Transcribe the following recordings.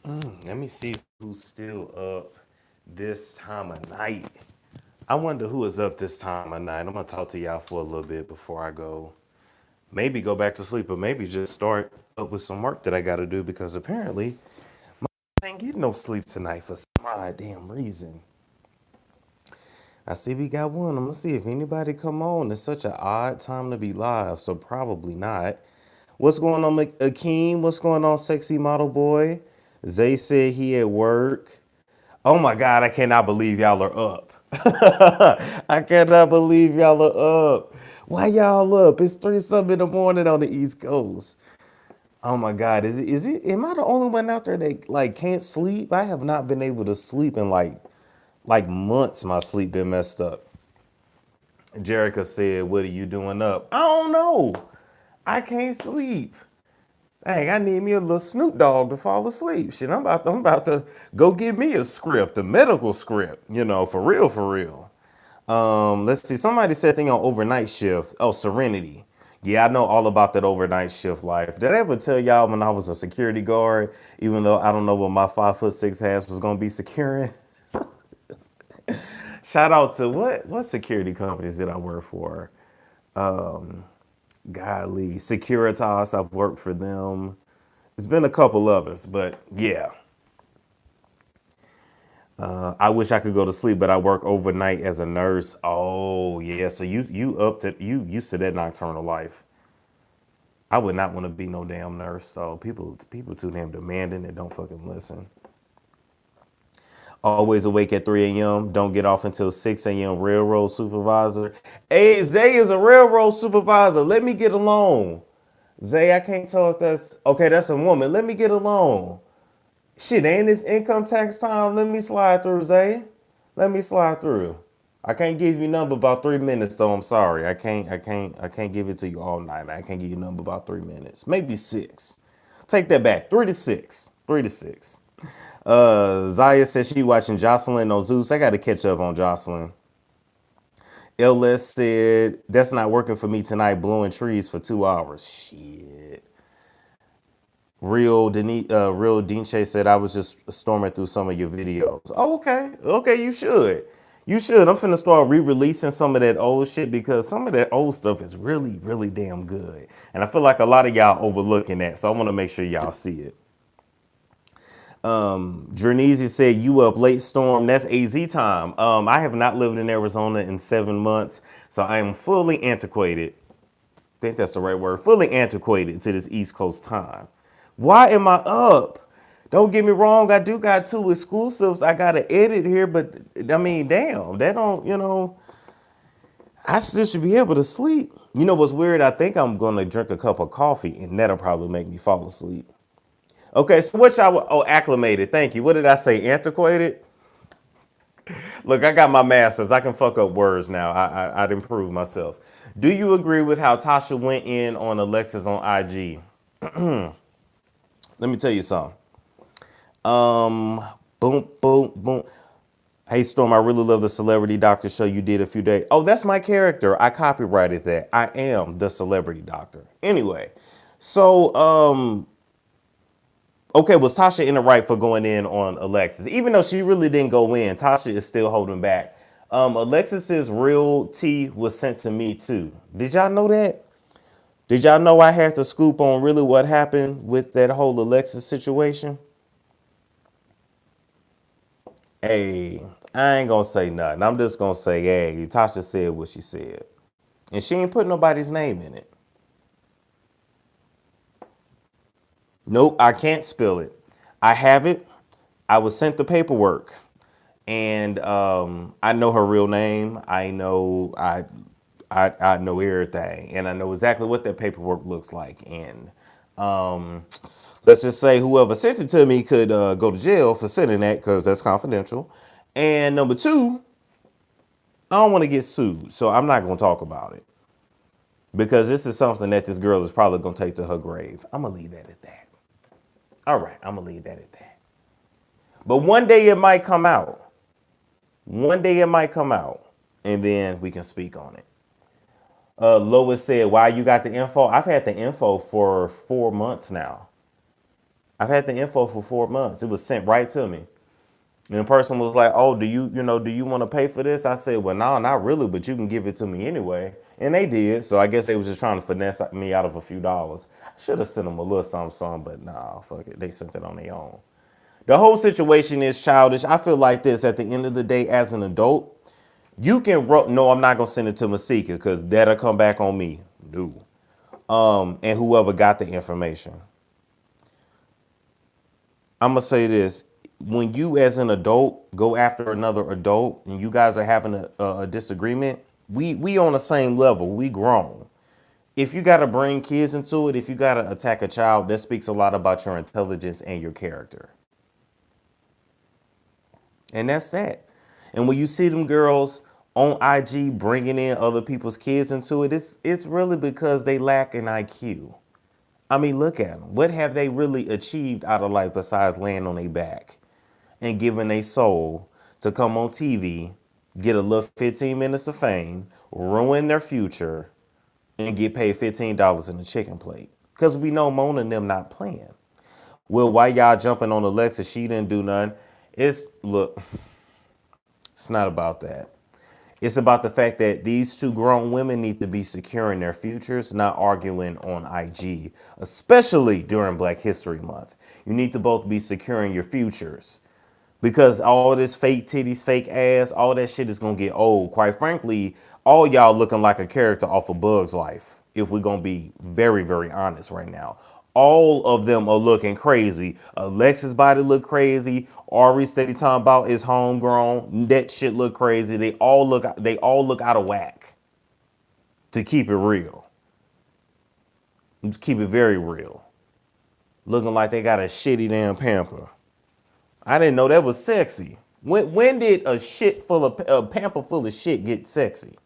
Let me see who's still up this time of night. I wonder who is up this time of night. I'm gonna talk to y'all for a little bit before I go. Maybe go back to sleep, or maybe just start up with some work that I gotta do because apparently I ain't getting no sleep tonight for some odd damn reason. I see we got one. I'm gonna see if anybody come on. It's such an odd time to be live, so probably not. What's going on, Akeem? What's going on, sexy model boy? Zay said he at work. Oh my God, I cannot believe y'all are up. I cannot believe y'all are up. Why y'all up? It's 3 something in the morning on the East Coast. Oh my God, am I the only one out there that like can't sleep? I have not been able to sleep in like months. My sleep been messed up. Jerica said, "What are you doing up?" I don't know. I can't sleep. Dang, I need me a little Snoop Dogg to fall asleep. Shit, I'm about to go get me a script, a medical script, for real, for real. Let's see. Somebody said thing on overnight shift. Oh, Serenity. Yeah, I know all about that overnight shift life. Did I ever tell y'all when I was a security guard, even though I don't know what my 5'6" ass was gonna be securing? Shout out to what security companies did I work for? Golly, Securitas. I've worked for them. It's been a couple others, but yeah. I wish I could go to sleep, but I work overnight as a nurse. Oh yeah, so you used to that nocturnal life. I would not want to be no damn nurse. So people too damn demanding and don't fucking listen. Always awake at 3 a.m. Don't get off until 6 a.m. Railroad supervisor. Hey, Zay is a railroad supervisor. Let me get along. Zay, I can't tell if that's okay. That's a woman. Let me get along. Shit, ain't this income tax time? Let me slide through, Zay. Let me slide through. I can't give you a number about 3 minutes though. I'm sorry. I can't give it to you all night. I can't give you a number about 3 minutes. Maybe six. Take that back. 3 to 6. 3 to 6. Zaya says she watching Jocelyn on Zeus. I gotta catch up on Jocelyn. LS said that's not working for me tonight, blowing trees for 2 hours. Shit. Real Dinche said I was just storming through some of your videos. Oh, okay. Okay, you should. You should. I'm finna start re-releasing some of that old shit because some of that old stuff is really, really damn good. And I feel like a lot of y'all overlooking that. So I want to make sure y'all see it. Jernezi said you up late storm. That's AZ time. I have not lived in Arizona in 7 months, so I am fully antiquated. I think that's the right word. Fully antiquated to this East Coast time. Why am I up? Don't get me wrong, I do got 2 exclusives I gotta edit here, but I mean, damn, that don't, I still should be able to sleep. You know what's weird? I think I'm gonna drink a cup of coffee and that'll probably make me fall asleep. Okay, so what y'all, oh, acclimated, thank you. What did I say, antiquated? Look, I got my master's. I can fuck up words now. I'd improve myself. Do you agree with how Tasha went in on Alexis on IG? Let me tell you something. Boom, boom, boom. Hey Storm, I really love the Celebrity Doctor show you did a few days. Oh, that's my character. I copyrighted that. I am the Celebrity Doctor. Anyway, so okay, was Tasha in the right for going in on Alexis? Even though she really didn't go in, Tasha is still holding back. Alexis's real tea was sent to me too. Did y'all know that? Did y'all know I had to scoop on really what happened with that whole Alexis situation? Hey, I ain't gonna say nothing. I'm just gonna say, hey, Tasha said what she said. And she ain't put nobody's name in it. Nope, I can't spill it. I have it. I was sent the paperwork. And I know her real name. I know everything. And I know exactly what that paperwork looks like. And um, let's just say whoever sent it to me could go to jail for sending that because that's confidential. And number two, I don't want to get sued, so I'm not going to talk about it because this is something that this girl is probably going to take to her grave. I'm going to leave that at that. All right, I'm going to leave that at that. But one day it might come out. One day it might come out, and then we can speak on it. Lois said, "Why you got the info?" I've had the info for 4 months now. I've had the info for 4 months. It was sent right to me. And the person was like, "Oh, do you want to pay for this?" I said, "Well, no, not really, but you can give it to me anyway." And they did. So I guess they was just trying to finesse me out of a few dollars. I should have sent them a little something, but nah, fuck it. They sent it on their own. The whole situation is childish. I feel like this at the end of the day, as an adult, you can no, I'm not gonna send it to Masika because that'll come back on me. No. And whoever got the information. I'm gonna say this: when you, as an adult, go after another adult, and you guys are having a disagreement, we on the same level. We grown. If you gotta bring kids into it, if you gotta attack a child, that speaks a lot about your intelligence and your character. And that's that. And when you see them girls on IG bringing in other people's kids into it, it's really because they lack an IQ. I mean, look at them. What have they really achieved out of life besides laying on their back and giving their soul to come on TV, get a little 15 minutes of fame, ruin their future, and get paid $15 in a chicken plate? Because we know Mona and them not playing. Well, why y'all jumping on Alexa? She didn't do nothing. Look, it's not about that. It's about the fact that these two grown women need to be securing their futures, not arguing on IG, especially during Black History Month. You need to both be securing your futures because all this fake titties, fake ass, all that shit is going to get old. Quite frankly, all y'all looking like a character off of Bug's Life, if we're going to be very, very honest right now. All of them are looking crazy. Alexis body look crazy. Ari steady talking about is homegrown. That shit look crazy. They all look out of whack. To keep it real. Just keep it very real. Looking like they got a shitty damn pamper. I didn't know that was sexy. When did a pamper full of shit get sexy?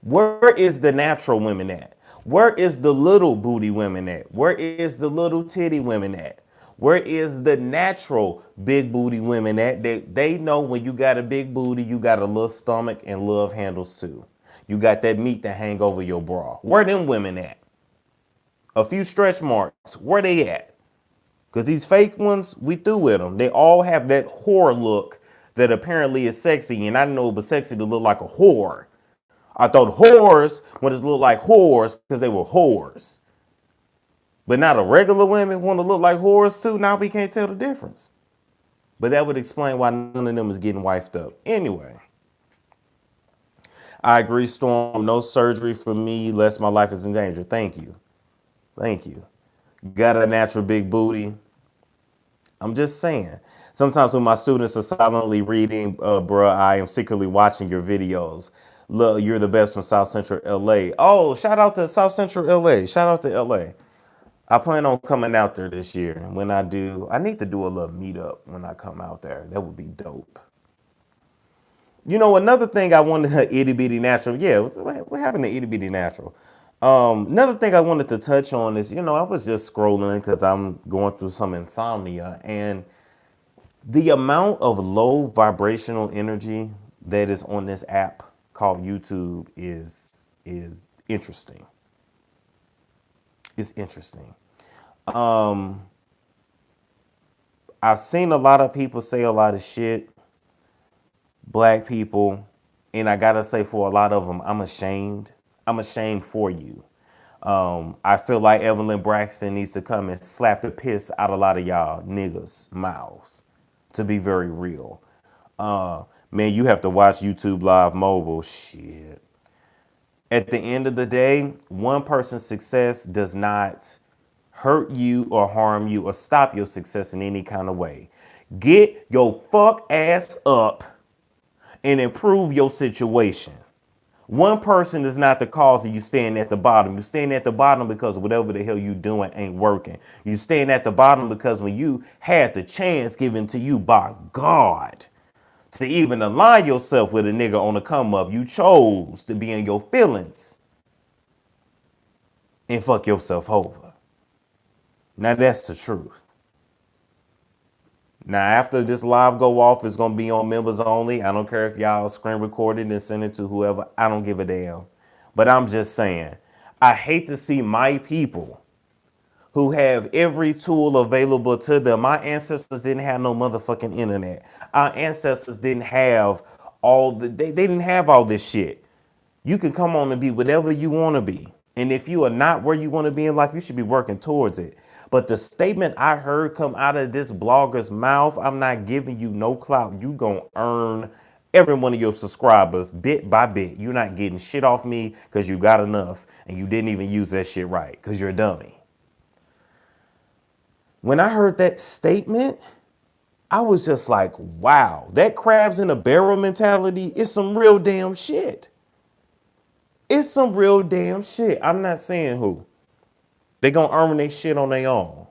Where is the natural women at? Where is the little booty women at? Where is the little titty women at? Where is the natural big booty women at? They know when you got a big booty, you got a little stomach and love handles too. You got that meat to hang over your bra. Where them women at? A few stretch marks. Where they at? Because these fake ones, we through with them. They all have that whore look that apparently is sexy. And I know it was sexy to look like a whore. I thought whores wanted to look like whores because they were whores. But now the regular women want to look like whores too. Now we can't tell the difference. But that would explain why none of them is getting wifed up. Anyway, I agree, Storm. No surgery for me lest my life is in danger. Thank you. Thank you. Got a natural big booty. I'm just saying. Sometimes when my students are silently reading, bruh, I am secretly watching your videos. Look, you're the best from South Central LA. Oh, shout out to South Central LA. Shout out to LA. I plan on coming out there this year. When I do, I need to do a little meetup when I come out there. That would be dope. You know, another thing I wanted to itty bitty natural. Yeah, we're having an itty bitty natural. Another thing I wanted to touch on is, I was just scrolling because I'm going through some insomnia, and the amount of low vibrational energy that is on this app called YouTube is interesting. It's interesting. I've seen a lot of people say a lot of shit, Black people, and I gotta say for a lot of them, I'm ashamed. I'm ashamed for you. I feel like Evelyn Braxton needs to come and slap the piss out of a lot of y'all niggas' mouths, to be very real. Man, you have to watch YouTube Live Mobile. Shit. At the end of the day, one person's success does not hurt you or harm you or stop your success in any kind of way. Get your fuck ass up and improve your situation. One person is not the cause of you staying at the bottom. You staying at the bottom because whatever the hell you doing ain't working. You staying at the bottom because when you had the chance given to you by God to even align yourself with a nigga on the come up, you chose to be in your feelings and fuck yourself over. Now that's the truth. Now after this live go off, it's gonna be on members only. I don't care if y'all screen record it and send it to whoever. I don't give a damn. But I'm just saying, I hate to see my people who have every tool available to them. My ancestors didn't have no motherfucking internet. Our ancestors didn't have they didn't have all this shit. You can come on and be whatever you want to be. And if you are not where you want to be in life, you should be working towards it. But the statement I heard come out of this blogger's mouth, I'm not giving you no clout. You gonna earn every one of your subscribers bit by bit. You're not getting shit off me because you got enough and you didn't even use that shit right because you're a dummy. When I heard that statement, I was just like, wow, that crabs in a barrel mentality is some real damn shit. It's some real damn shit. I'm not saying who. They gonna earn their shit on their own.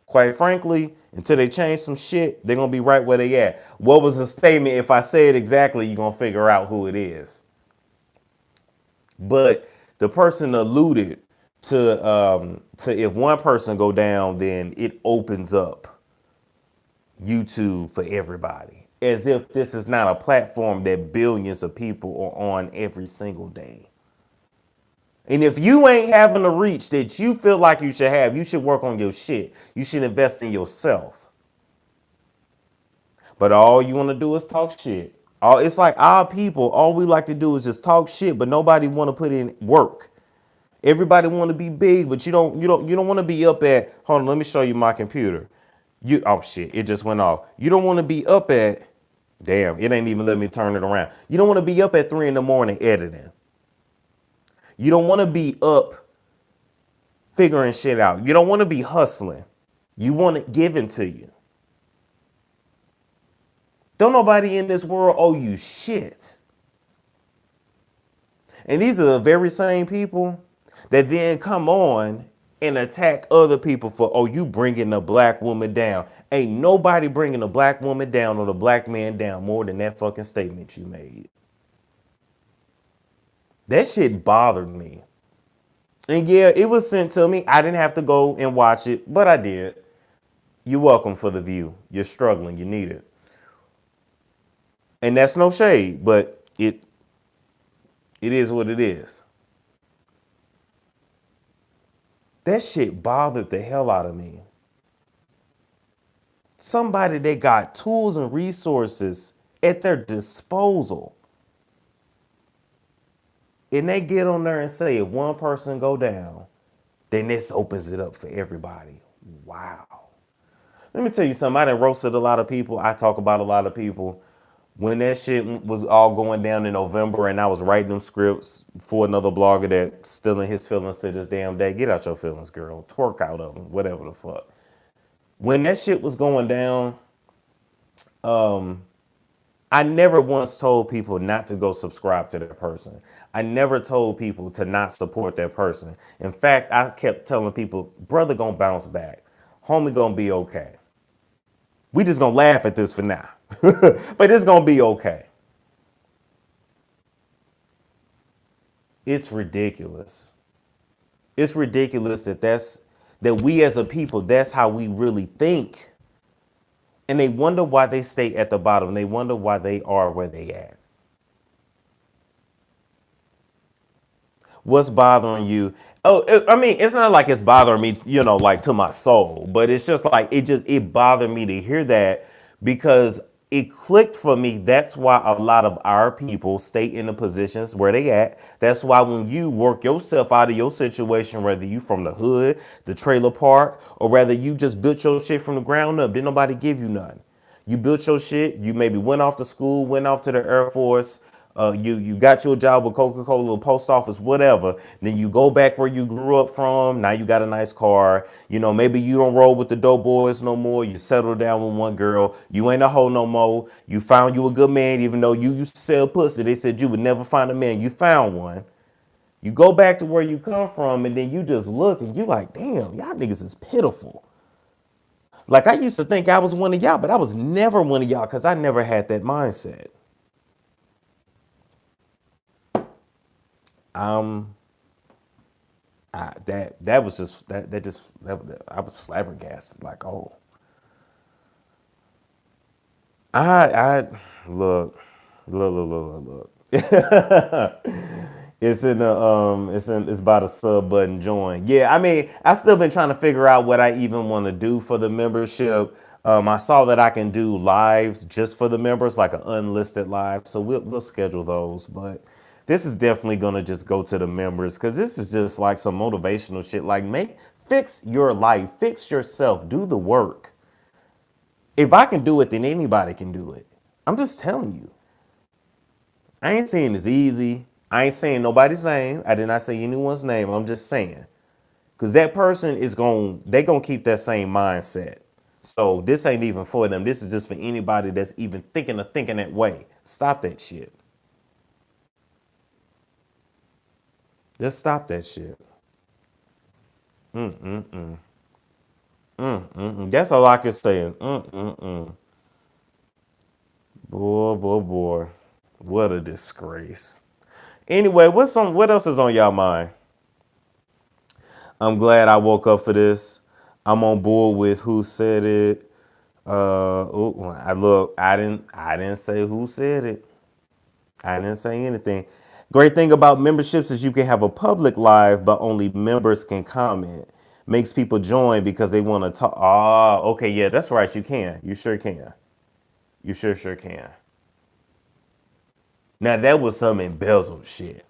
Quite frankly, until they change some shit, they're gonna be right where they at. What was the statement? If I say it exactly, you're gonna figure out who it is. But the person alluded to if one person go down, then it opens up YouTube for everybody. As if this is not a platform that billions of people are on every single day. And if you ain't having the reach that you feel like you should have, you should work on your shit. You should invest in yourself. But all you want to do is talk shit. It's like our people, all we like to do is just talk shit, but nobody want to put in work. Everybody want to be big, but you don't want to be up at, hold on, let me show you my computer. Oh shit, it just went off. You don't want to be up at, damn, it ain't even let me turn it around. You don't want to be up at 3 a.m. editing. You don't want to be up figuring shit out. You don't want to be hustling. You want it given to you. Don't nobody in this world owe you shit. And these are the very same people that then come on and attack other people for, oh, you bringing a black woman down. Ain't nobody bringing a black woman down or a black man down more than that fucking statement you made. That shit bothered me. And yeah, it was sent to me. I didn't have to go and watch it, but I did. You're welcome for the view. You're struggling. You need it. And that's no shade, but it is what it is. That shit bothered the hell out of me. Somebody that got tools and resources at their disposal. And they get on there and say, if one person go down, then this opens it up for everybody. Wow. Let me tell you something. I done roasted a lot of people. I talk about a lot of people. When that shit was all going down in November and I was writing them scripts for another blogger that's still in his feelings to this damn day, get out your feelings, girl. Twerk out of them, whatever the fuck. When that shit was going down, I never once told people not to go subscribe to that person. I never told people to not support that person. In fact, I kept telling people, brother gonna bounce back. Homie gonna be okay. We just gonna laugh at this for now. But it's gonna be okay. It's ridiculous. It's ridiculous that we as a people, that's how we really think. And they wonder why they stay at the bottom. They wonder why they are where they at. What's bothering you? Oh, I mean, it's not like it's bothering me, like to my soul, but it's just like it bothered me to hear that because it clicked for me. That's why a lot of our people stay in the positions where they at. That's why when you work yourself out of your situation, whether you from the hood, the trailer park, or whether you just built your shit from the ground up, didn't nobody give you none. You built your shit. You maybe went off to school, went off to the Air Force. You got your job with Coca-Cola, the post office, whatever. Then you go back where you grew up from. Now you got a nice car. Maybe you don't roll with the dope boys no more. You settle down with one girl. You ain't a hoe no more. You found you a good man, even though you used to sell pussy. They said you would never find a man. You found one. You go back to where you come from, and then you just look and you like, damn, y'all niggas is pitiful. Like I used to think I was one of y'all, but I was never one of y'all because I never had that mindset. That was just I was flabbergasted. Like, oh, I look. It's in the it's by the sub button join. Yeah, I mean, I still been trying to figure out what I even want to do for the membership. I saw that I can do lives just for the members, like an unlisted live. So we'll schedule those. But this is definitely gonna just go to the members because this is just like some motivational shit. Like fix your life, fix yourself, do the work. If I can do it, then anybody can do it. I'm just telling you. I ain't saying it's easy. I ain't saying nobody's name. I did not say anyone's name. I'm just saying. Because that person they gonna keep that same mindset. So this ain't even for them. This is just for anybody that's even thinking that way. Stop that shit. Just stop that shit. That's all I can say. Boy, boy, boy. What a disgrace. Anyway, what else is on y'all mind? I'm glad I woke up for this. I'm on board with who said it. I didn't say who said it. I didn't say anything. Great thing about memberships is you can have a public live, but only members can comment. Makes people join because they want to talk. Oh, okay, yeah, that's right. You can. You sure can. You sure can. Now that was some embezzled shit.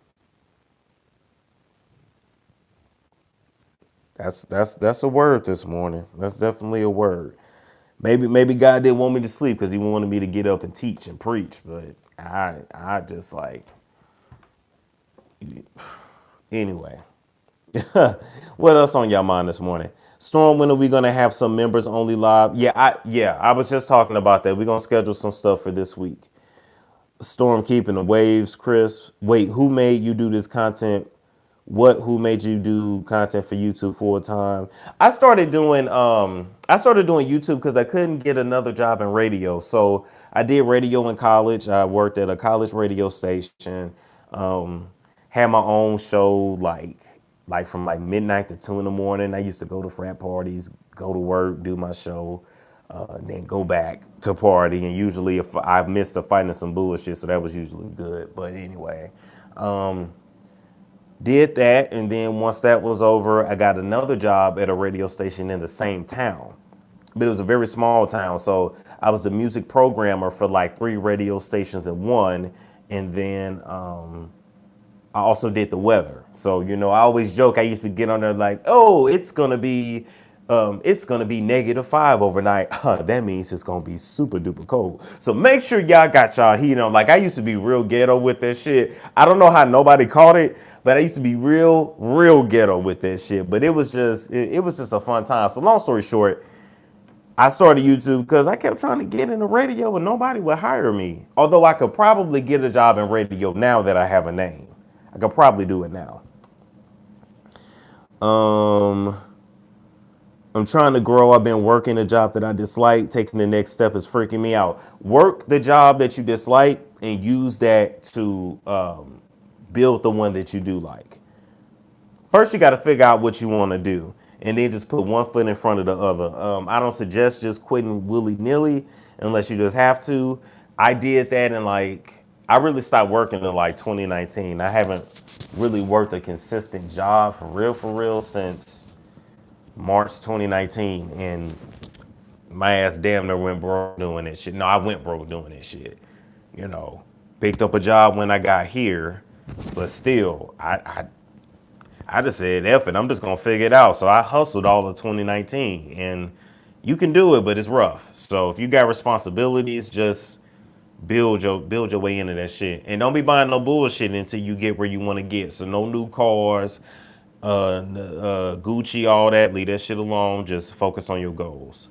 That's a word this morning. That's definitely a word. Maybe God didn't want me to sleep because He wanted me to get up and teach and preach. But I just like anyway. What else on y'all mind this morning? Storm, when are we gonna have some members only live? I was just talking about that. We're gonna schedule some stuff for this week. Storm keeping the waves crisp. Wait, who made you do this content? Who made you do content for YouTube full time? I started doing YouTube because I couldn't get another job in radio. So I did radio in college. I worked at a college radio station. Um, had my own show like from like midnight to 2 in the morning. I used to go to frat parties, go to work, do my show, then go back to party. And usually if I missed a fight and some bullshit, so that was usually good. But anyway, did that, and then once that was over, I got another job at a radio station in the same town. But it was a very small town, so I was the music programmer for like 3 radio stations in one, and then I also did the weather. So I always joke. I used to get on there like, "Oh, it's gonna be -5 overnight. Huh, that means it's gonna be super duper cold. So make sure y'all got y'all heat on." Like I used to be real ghetto with that shit. I don't know how nobody caught it, but I used to be real ghetto with that shit. But it was just a fun time. So long story short, I started YouTube because I kept trying to get into radio and nobody would hire me. Although I could probably get a job in radio now that I have a name. I could probably do it now. Um, I'm trying to grow. I've been working a job that I dislike. Taking the next step is freaking me out. Work the job that you dislike and use that to build the one that you do like. First, you got to figure out what you want to do, and then just put one foot in front of the other. I don't suggest just quitting willy nilly unless you just have to. I did that, and I really stopped working in like 2019. I haven't really worked a consistent job for real since March 2019, and my ass damn near went broke doing that shit. No, I went broke doing that shit. You know, picked up a job when I got here, but still, I just said, F it, I'm just gonna figure it out. So I hustled all of 2019, and you can do it, but it's rough. So if you got responsibilities, just build your way into that shit, and don't be buying no bullshit until you get where you want to get. So no new cars, Gucci, all that. Leave that shit alone. Just focus on your goals.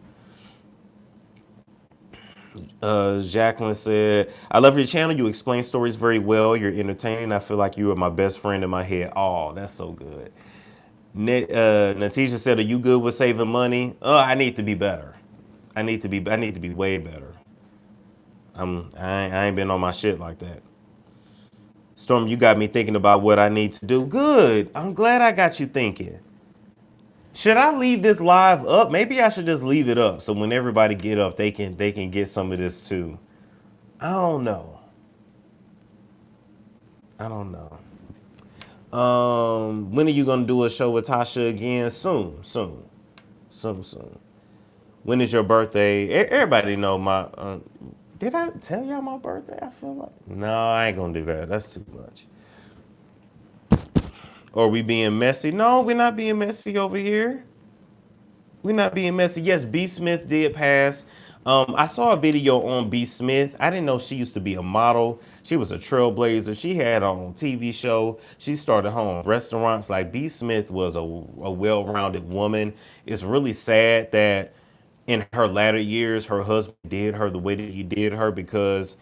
Jacqueline said, "I love your channel. You explain stories very well. You're entertaining. I feel like you are my best friend in my head." Oh, that's so good. Natisha said, "Are you good with saving money?" I need to be better. I need to be way better. I ain't been on my shit like that. Storm, you got me thinking about what I need to do. Good. I'm glad I got you thinking. Should I leave this live up? Maybe I should just leave it up so when everybody get up, they can get some of this too. I don't know. I don't know. When are you gonna do a show with Tasha again? Soon. When is your birthday? Everybody know my. Did I tell y'all my birthday? I feel like no, I ain't gonna do that. That's too much. Or we being messy? No, we're not being messy over here. We're not being messy. Yes, B. Smith did pass. I saw a video on B. Smith. I didn't know she used to be a model. She was a trailblazer. She had her own TV show. She started her own restaurants. Like B. Smith was a well-rounded woman. It's really sad that in her latter years, her husband did her the way that he did her because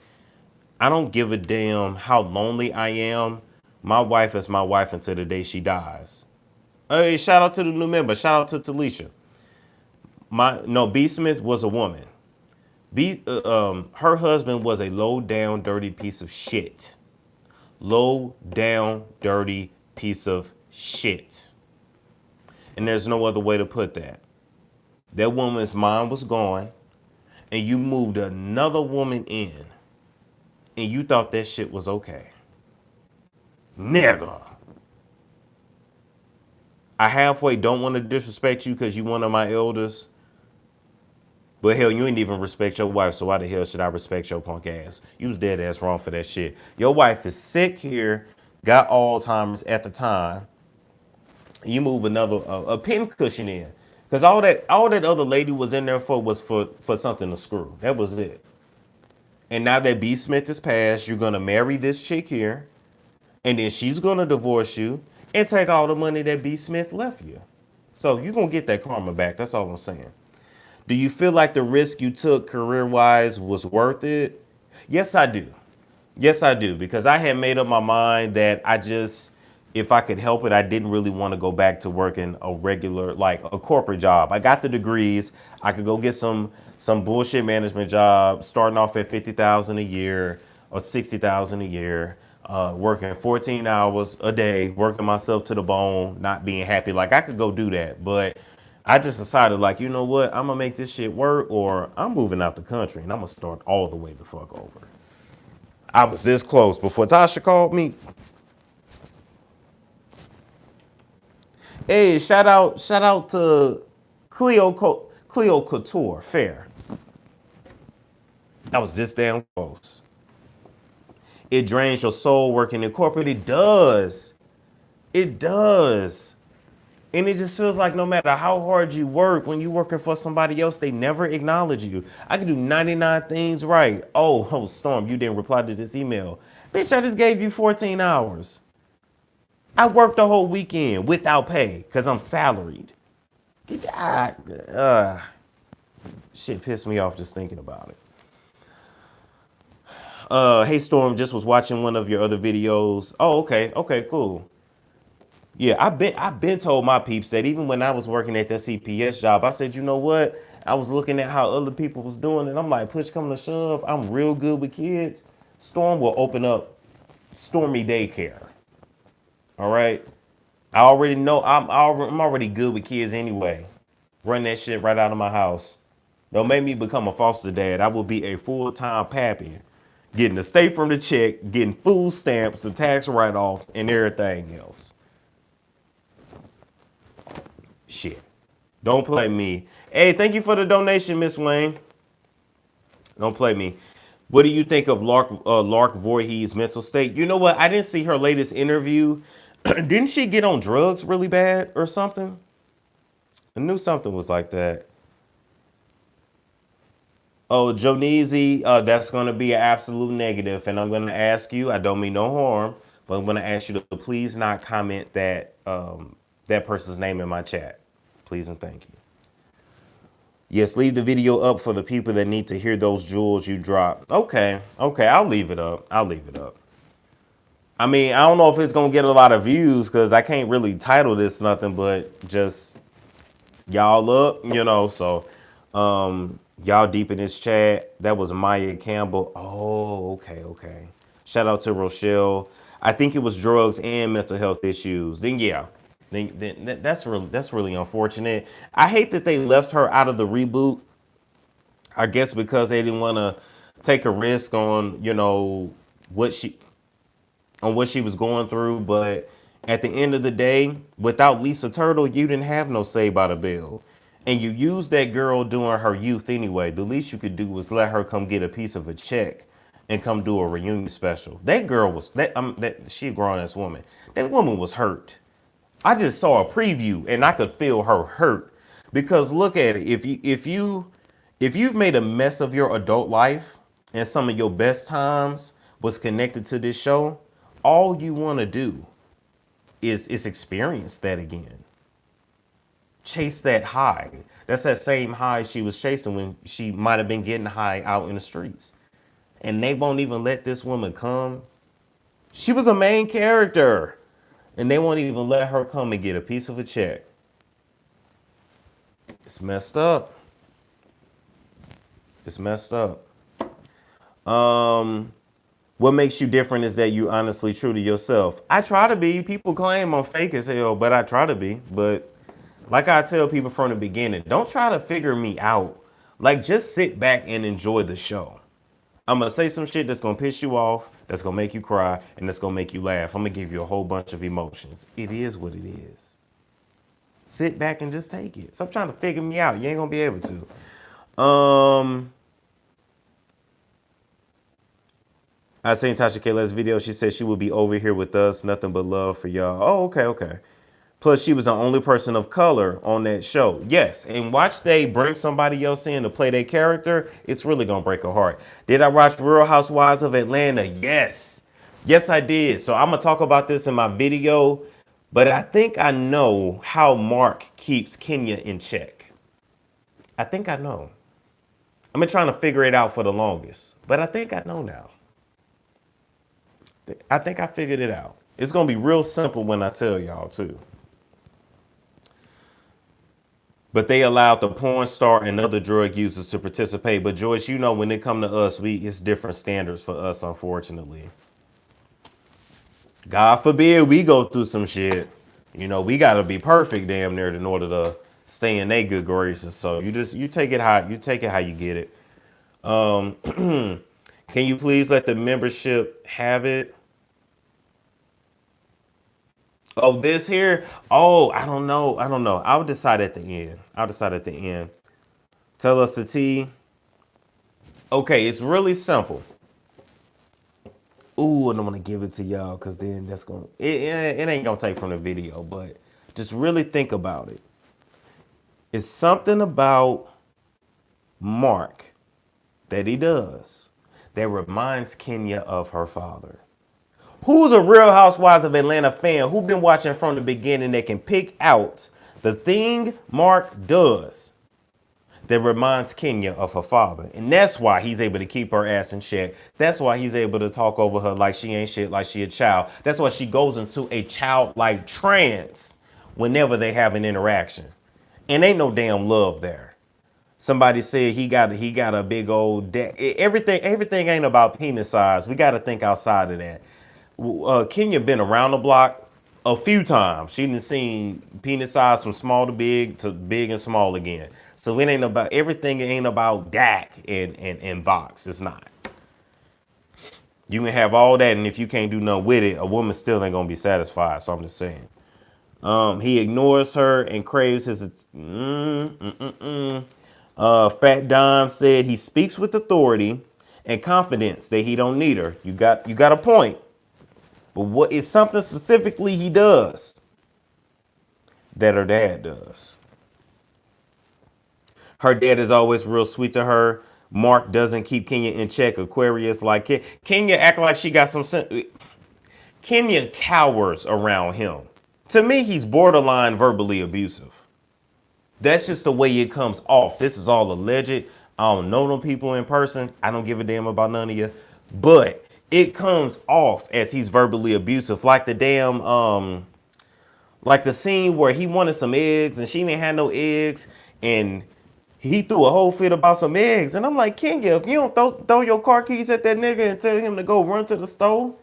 I don't give a damn how lonely I am. My wife is my wife until the day she dies. Hey, shout out to the new member. Shout out to Talisha. B. Smith was a woman. Her husband was a low down, dirty piece of shit. Low down, dirty piece of shit. And there's no other way to put that. That woman's mind was gone, and you moved another woman in, and you thought that shit was okay. Nigga. I halfway don't want to disrespect you because you one of my elders. But hell, you ain't even respect your wife, so why the hell should I respect your punk ass? You was dead ass wrong for that shit. Your wife is sick here, got Alzheimer's at the time. You move another a pin cushion in, because all that other lady was in there for was for something to screw. That was it. And now that B. Smith is passed, you're gonna marry this chick here, and then she's gonna divorce you and take all the money that B. Smith left you. So you're gonna get that karma back. That's all I'm saying. Do you feel like the risk you took career-wise was worth it? Yes, I do. Yes, I do. Because I had made up my mind that if I could help it, I didn't really want to go back to working a regular, like a corporate job. I got the degrees. I could go get some bullshit management job, starting off at 50,000 a year or 60,000 a year, working 14 hours a day, working myself to the bone, not being happy. Like I could go do that, but I just decided, like, you know what? I'm gonna make this shit work, or I'm moving out the country and I'm gonna start all the way the fuck over. I was this close before Tasha called me. Hey, shout out to Cleo Couture Fair. I was this damn close. It drains your soul working in corporate. It does. It does. And it just feels like no matter how hard you work, when you're working for somebody else, they never acknowledge you. I can do 99 things right. Oh, Storm, you didn't reply to this email. Bitch, I just gave you 14 hours. I worked the whole weekend without pay because I'm salaried. Shit pissed me off just thinking about it. Hey Storm, just was watching one of your other videos. Oh, okay, cool. Yeah, I've been told my peeps that even when I was working at that CPS job, I said, you know what? I was looking at how other people was doing it. I'm like, push come to shove, I'm real good with kids. Storm will open up Stormy Daycare. All right. I already know I'm already good with kids anyway. Run that shit right out of my house. Don't make me become a foster dad. I will be a full-time pappy, getting the state from the check, getting food stamps, the tax write-off, and everything else. Shit. Don't play me. Hey, thank you for the donation, Miss Wayne. Don't play me. What do you think of Lark Voorhees' mental state? You know what? I didn't see her latest interview. Didn't she get on drugs really bad or something? I knew something was like that. Oh, Jonizi, that's going to be an absolute negative, and I'm going to ask you. I don't mean no harm, but I'm going to ask you to please not comment that person's name in my chat, please and thank you. Yes, leave the video up for the people that need to hear those jewels you dropped. Okay, I'll leave it up. I mean, I don't know if it's gonna get a lot of views because I can't really title this nothing but just y'all up, so y'all deep in this chat. That was Maya Campbell. Oh, okay. Shout out to Rochelle. I think it was drugs and mental health issues. Then yeah. Then that's really unfortunate. I hate that they left her out of the reboot. I guess because they didn't want to take a risk on, what she was going through, but At the end of the day, without Lisa Turtle, you didn't have no Saved by the Bell. And you used that girl during her youth anyway. The least you could do was let her come get a piece of a check and come do a reunion special. That girl was she a grown ass woman. That woman was hurt. I just saw a preview and I could feel her hurt. Because look at it. If you've made a mess of your adult life and some of your best times was connected to this show, all you want to do is experience that again. Chase that high. That's that same high she was chasing when she might have been getting high out in the streets. And they won't even let this woman come. She was a main character. And they won't even let her come and get a piece of a check. It's messed up. It's messed up. What makes you different is that you honestly true to yourself. I try to be. People claim I'm fake as hell, but I try to be. But like I tell people from the beginning, don't try to figure me out. Like, just sit back and enjoy the show. I'm going to say some shit that's going to piss you off, that's going to make you cry, and that's going to make you laugh. I'm going to give you a whole bunch of emotions. It is what it is. Sit back and just take it. Stop trying to figure me out. You ain't going to be able to. I seen Tasha Kayla's video. She said she would be over here with us. Nothing but love for y'all. Oh, okay, okay. Plus, she was the only person of color on that show. Yes, and watch they bring somebody else in to play their character. It's really going to break her heart. Did I watch Real Housewives of Atlanta? Yes. Yes, I did. So I'm going to talk about this in my video. But I think I know how Mark keeps Kenya in check. I think I know. I've been trying to figure it out for the longest. But I think I know now. I think I figured it out. It's going to be real simple when I tell y'all, too. But they allowed the porn star and other drug users to participate. But Joyce, you know, when it come to us, it's different standards for us, unfortunately. God forbid we go through some shit. You know, we got to be perfect damn near in order to stay in their good graces. So you take it how you get it. Can you please let the membership have it? Oh, this here? Oh, I don't know. I'll decide at the end. Tell us the T. Okay, it's really simple. Ooh, and I'm gonna give it to y'all because then that's gonna it ain't gonna take from the video, but just really think about it. It's something about Mark that he does that reminds Kenya of her father. Who's a Real Housewives of Atlanta fan who's been watching from the beginning that can pick out the thing Mark does that reminds Kenya of her father? And that's why he's able to keep her ass in check. That's why he's able to talk over her like she ain't shit, like she a child. That's why she goes into a childlike trance whenever they have an interaction. And ain't no damn love there. Somebody said he got a big old deck. Everything ain't about penis size. We got to think outside of that. Kenya been around the block a few times. She done seen penis size from small to big and small again. So it ain't about everything. It ain't about Dak and box. It's not. You can have all that, and if you can't do nothing with it, a woman still ain't gonna be satisfied. So I'm just saying. He ignores her and craves his. Fat Dom said he speaks with authority and confidence that he don't need her. You got a point. But what is something specifically he does that her dad does? Her dad is always real sweet to her. Mark doesn't keep Kenya in check. Aquarius like Kenya act like she got some sense. Kenya cowers around him. To me, he's borderline verbally abusive. That's just the way it comes off. This is all alleged. I don't know them people in person. I don't give a damn about none of you. But it comes off as he's verbally abusive. Like the damn, like the scene where he wanted some eggs and she didn't have no eggs. And he threw a whole fit about some eggs. And I'm like, Kenya, if you don't throw your car keys at that nigga and tell him to go run to the store,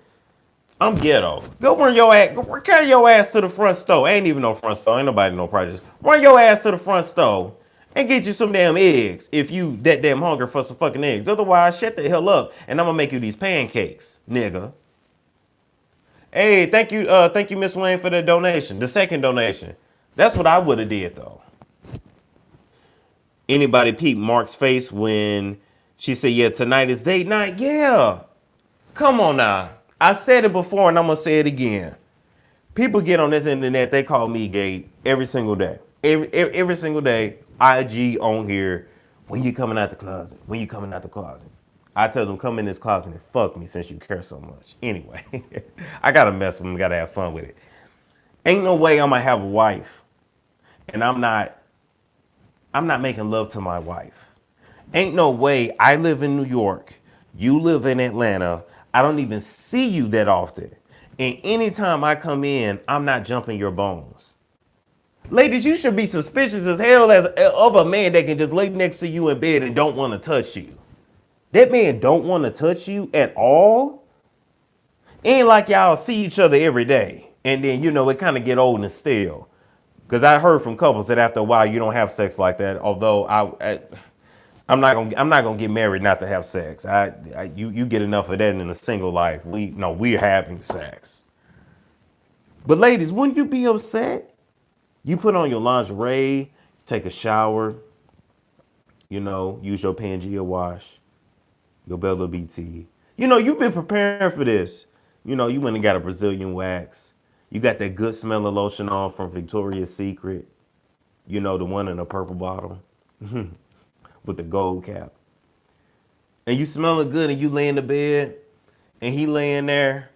I'm ghetto. Go run your ass. Go carry your ass to the front store. Ain't even no front store. Ain't nobody no prejudice. Run your ass to the front store and get you some damn eggs if you that damn hungry for some fucking eggs. Otherwise, shut the hell up and I'm gonna make you these pancakes, nigga. Hey, thank you, Miss Wayne, for the donation. The second donation. That's what I would have did though. Anybody peep Mark's face when she said, "Yeah, tonight is date night"? Yeah. Come on now. I said it before and I'm gonna say it again. People get on this internet, they call me gay every single day. Every single day, IG on here. When you coming out the closet? When you coming out the closet? I tell them, come in this closet and fuck me since you care so much. Anyway, I gotta mess with them, gotta have fun with it. Ain't no way I'm gonna have a wife and I'm not making love to my wife. Ain't no way I live in New York, you live in Atlanta. I don't even see you that often. And anytime I come in, I'm not jumping your bones. Ladies, you should be suspicious as hell of a man that can just lay next to you in bed and don't want to touch you. That man don't want to touch you at all. Ain't like y'all see each other every day. And then, it kind of get old and stale. Because I heard from couples that after a while you don't have sex like that. Although I'm not gonna get married not to have sex. You get enough of that in a single life. We're having sex. But ladies, wouldn't you be upset? You put on your lingerie, take a shower, use your Pangea wash, your Bella BT. You've been preparing for this. You went and got a Brazilian wax. You got that good smelling lotion on from Victoria's Secret. The one in a purple bottle with the gold cap. And you smelling good and you lay in the bed and he laying there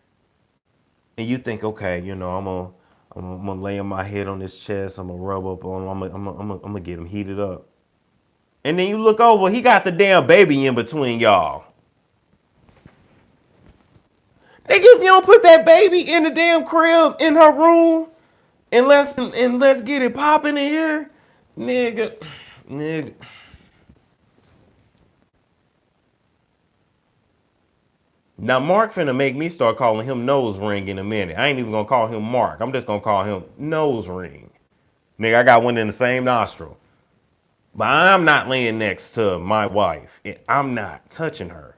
and you think, okay, I'm gonna lay my head on his chest. I'm gonna rub up on him. I'm gonna get him heated up. And then you look over, he got the damn baby in between y'all. Nigga, if you don't put that baby in the damn crib in her room and let's get it popping in here, nigga. Now Mark finna make me start calling him nose ring in a minute. I ain't even gonna call him Mark. I'm just gonna call him nose ring. Nigga, I got one in the same nostril. But I'm not laying next to my wife. I'm not touching her.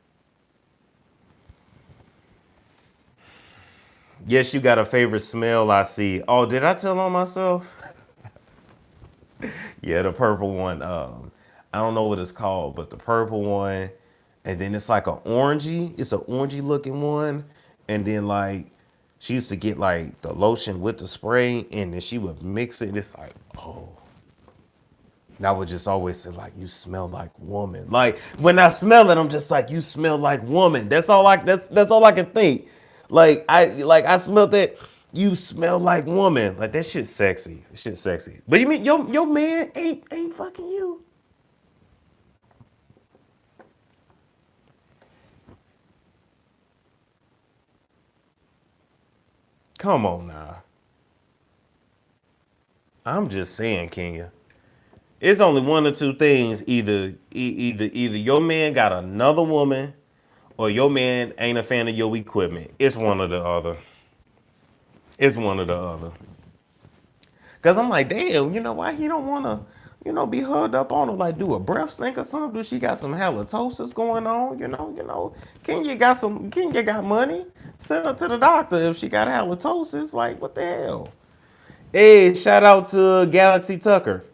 Yes, you got a favorite smell, I see. Oh, did I tell on myself? Yeah, the purple one. I don't know what it's called, but the purple one. And then it's like an orangey. It's an orangey looking one. And then like she used to get like the lotion with the spray and then she would mix it. And it's like, oh. And I would just always say, like, you smell like woman. Like when I smell it, I'm just like, you smell like woman. That's all I can think. I smelled that. You smell like woman. Like that shit's sexy. That shit's sexy. But you mean your man ain't fucking you? Come on now. I'm just saying, Kenya. It's only one or two things. Either your man got another woman, or your man ain't a fan of your equipment. It's one or the other. It's one or the other. Cause I'm like, damn, why he don't wanna, be hugged up on her, like do a breath stink or something? Do she got some halitosis going on? Kenya got money. Send her to the doctor if she got halitosis. Like, what the hell? Hey, shout out to Galaxy Tucker.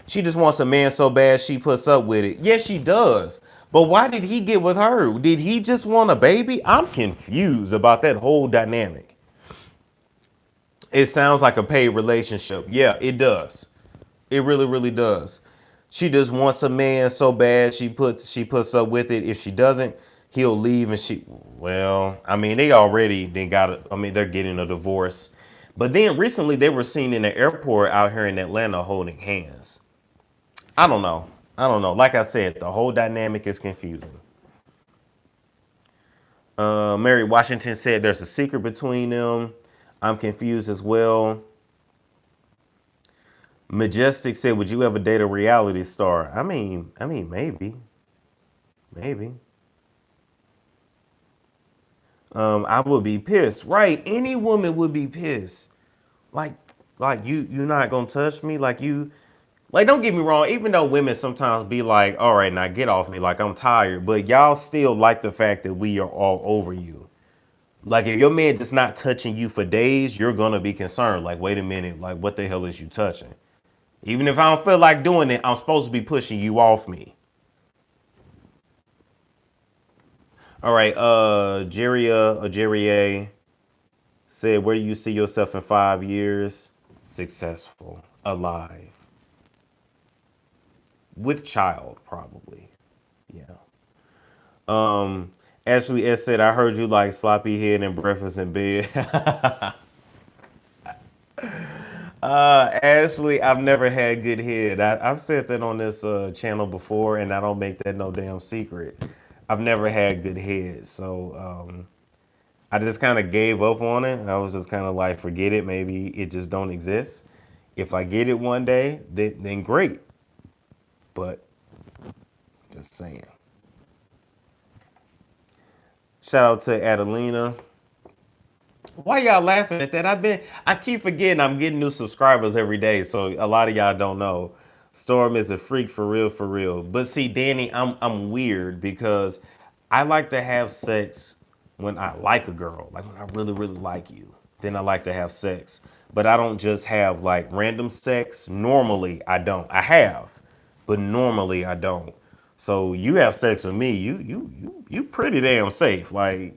She just wants a man so bad she puts up with it. Yes, she does. But why did he get with her? Did he just want a baby? I'm confused about that whole dynamic. It sounds like a paid relationship. Yeah, it does. It really, really does. She just wants a man so bad she puts up with it. If she doesn't, he'll leave and they already then got it. They're getting a divorce. But then recently they were seen in the airport out here in Atlanta holding hands. I don't know. Like I said, the whole dynamic is confusing. Mary Washington said there's a secret between them. I'm confused as well. Majestic said, "Would you ever date a reality star?" Maybe, maybe. I would be pissed, right? Any woman would be pissed. Like, you're not gonna touch me, like, don't get me wrong. Even though women sometimes be like, "All right, now get off me," like I'm tired, but y'all still like the fact that we are all over you. Like if your man just not touching you for days, you're gonna be concerned. Like, wait a minute, like what the hell is you touching? Even if I don't feel like doing it, I'm supposed to be pushing you off me. All right, Jerry A said, where do you see yourself in 5 years? Successful, alive, with child, probably. Yeah. Ashley S said, I heard you like sloppy head and breakfast in bed. Ashley, I've never had good head. I've said that on this channel before, and I don't make that no damn secret. I've never had good head, so I just kind of gave up on it. I was just kind of like, forget it. Maybe it just don't exist. If I get it one day, then great. But just saying. Shout out to Adelina. Why y'all laughing at that? I keep forgetting I'm getting new subscribers every day, so a lot of y'all don't know. Storm is a freak for real, for real. But see, Danny, I'm weird because I like to have sex when I like a girl, like when I really, really like you. Then I like to have sex. But I don't just have like random sex. Normally I don't. I have, but normally I don't. So you have sex with me, you pretty damn safe. Like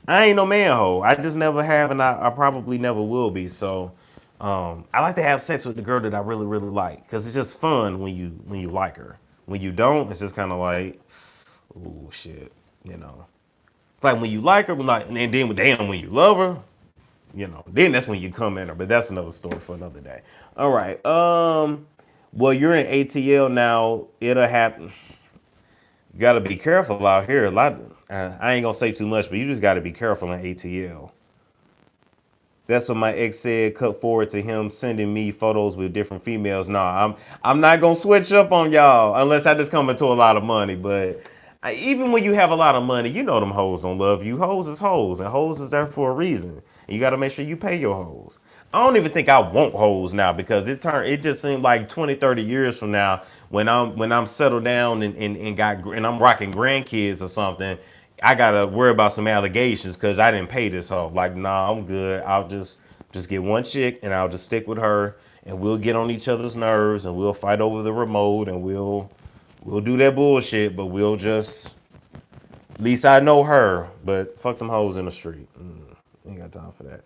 I ain't no manhole. I just never have, and I probably never will be. So, I like to have sex with the girl that I really, really like, cause it's just fun when you like her. When you don't, it's just kind of like, oh shit, you know. It's like when you like her, and then damn, when you love her, then that's when you come in her. But that's another story for another day. All right. Well, you're in ATL now. It'll happen. You got to be careful out here. A lot. I ain't gonna say too much, but you just got to be careful in ATL. That's what my ex said. Cut forward to him sending me photos with different females. Nah, I'm not gonna switch up on y'all unless I just come into a lot of money. But even when you have a lot of money, you know them hoes don't love you. Hoes is hoes, and hoes is there for a reason. And you got to make sure you pay your hoes. I don't even think I want hoes now because it just seemed like 20, 30 years from now when I'm settled down and I'm rocking grandkids or something, I gotta worry about some allegations because I didn't pay this hoe. Like, nah, I'm good. I'll just get one chick and I'll just stick with her and we'll get on each other's nerves and we'll fight over the remote and we'll do that bullshit, but we'll just at least I know her. But fuck them hoes in the street. Ain't got time for that.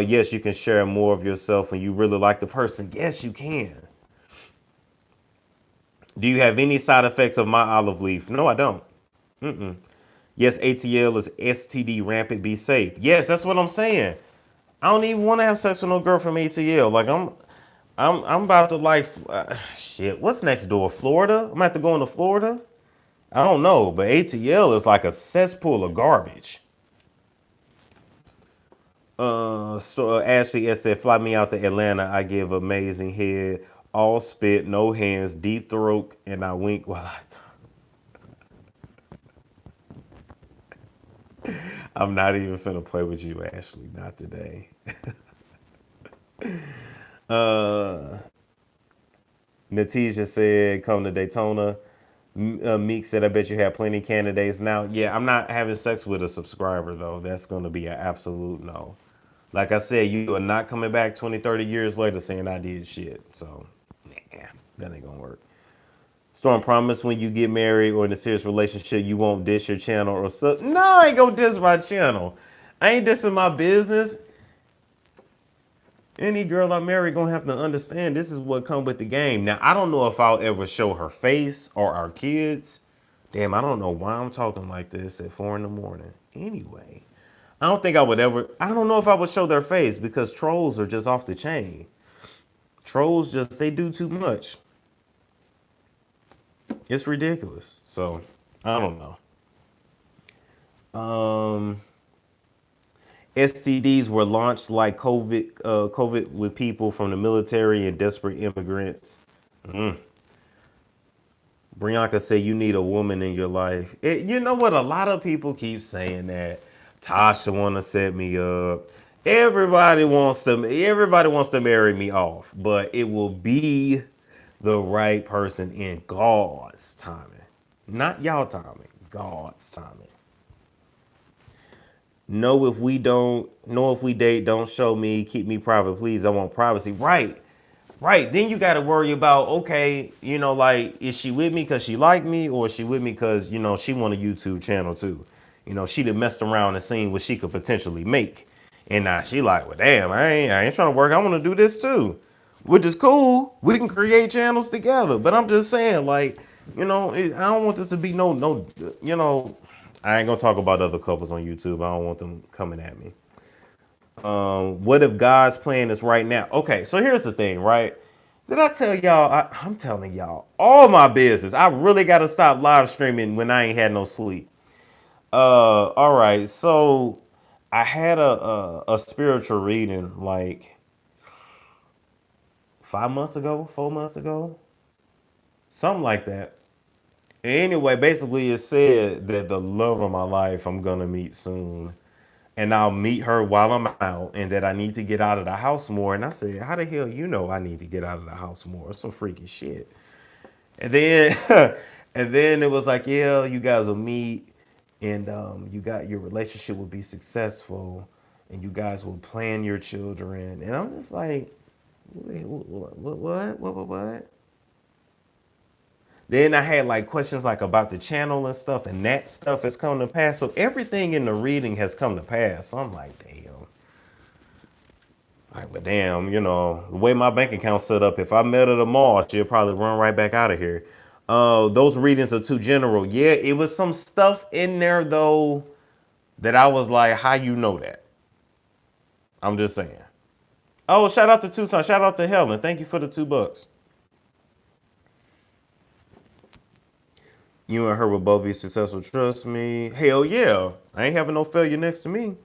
Yes, you can share more of yourself when you really like the person. Yes, you can. Do you have any side effects of my olive leaf? No, I don't. Yes, ATL is STD rampant. Be safe. Yes, that's what I'm saying. I don't even want to have sex with no girl from ATL. Like I'm about to like shit. What's next door? Florida? I'm about to go into Florida. I don't know, but ATL is like a cesspool of garbage. Ashley S said, fly me out to Atlanta. I give amazing head, all spit, no hands, deep throat, and I wink while I'm not even finna play with you, Ashley. Not today. Natija said, come to Daytona. Meek said, I bet you have plenty of candidates. Now, yeah, I'm not having sex with a subscriber, though. That's going to be an absolute no. Like I said, you are not coming back 20, 30 years later saying I did shit. So, nah, that ain't going to work. Storm, promise when you get married or in a serious relationship, you won't dish your channel or something. No, I ain't going to diss my channel. I ain't dissing my business. Any girl I marry gonna have to understand this is what come with the game. Now, I don't know if I'll ever show her face or our kids. Damn, I don't know why I'm talking like this at 4 in the morning. Anyway, I don't know if I would show their face because trolls are just off the chain. Trolls they do too much. It's ridiculous. So, I don't know. STDs were launched like COVID with people from the military and desperate immigrants. Brianka said you need a woman in your life. You know what? A lot of people keep saying that. Tasha want to set me up. Everybody wants to marry me off, but it will be the right person in God's timing. Not y'all timing, God's timing. Know if we date, don't show me, keep me private, please. I want privacy. Right. Right. Then you got to worry about, okay, like, is she with me because she like me, or is she with me because, she want a YouTube channel too? She done messed around and seen what she could potentially make. And now she like, well, damn, I ain't trying to work. I want to do this too, which is cool. We can create channels together. But I'm just saying, like, I don't want this to be no, I ain't gonna talk about other couples on YouTube. I don't want them coming at me. What if God's plan is right now? Okay, so here's the thing, right? Did I tell y'all? I'm telling y'all all my business. I really got to stop live streaming when I ain't had no sleep. All right. So I had a spiritual reading like 5 months ago, 4 months ago, something like that. Anyway, basically it said that the love of my life I'm gonna meet soon. And I'll meet her while I'm out, and that I need to get out of the house more. And I said, how the hell I need to get out of the house more? It's some freaky shit. And then and then it was like, yeah, you guys will meet, and your relationship will be successful, and you guys will plan your children. And I'm just like, wait, what? Then I had like questions like about the channel and stuff, and that stuff has come to pass. So everything in the reading has come to pass. So I'm like, damn. Like, but damn, the way my bank account's set up, if I met her tomorrow, she'll probably run right back out of here. Those readings are too general. Yeah, it was some stuff in there though that I was like, how you know that? I'm just saying. Oh, shout out to Tucson. Shout out to Helen. Thank you for the $2. You and her will both be successful. Trust me. Hell yeah. I ain't having no failure next to me.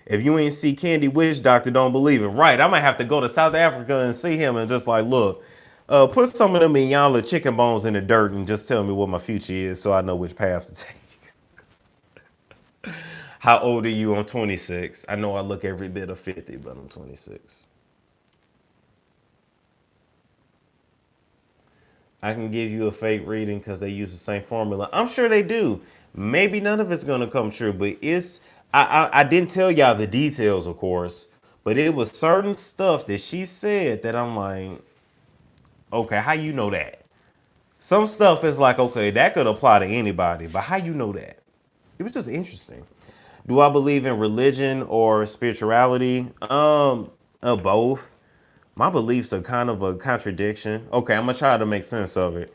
If you ain't see Candy Witch Doctor, don't believe it. Right. I might have to go to South Africa and see him and just like, look, put some of them Inyala chicken bones in the dirt and just tell me what my future is so I know which path to take. How old are you? I'm 26. I know I look every bit of 50, but I'm 26. I can give you a fake reading because they use the same formula. I'm sure they do. Maybe none of it's gonna come true, but I didn't tell y'all the details, of course, but it was certain stuff that she said that I'm like, okay, how you know that? Some stuff is like, okay, that could apply to anybody, but how you know that? It was just interesting. Do I believe in religion or spirituality? Both. My beliefs are kind of a contradiction. Okay, I'm gonna try to make sense of it.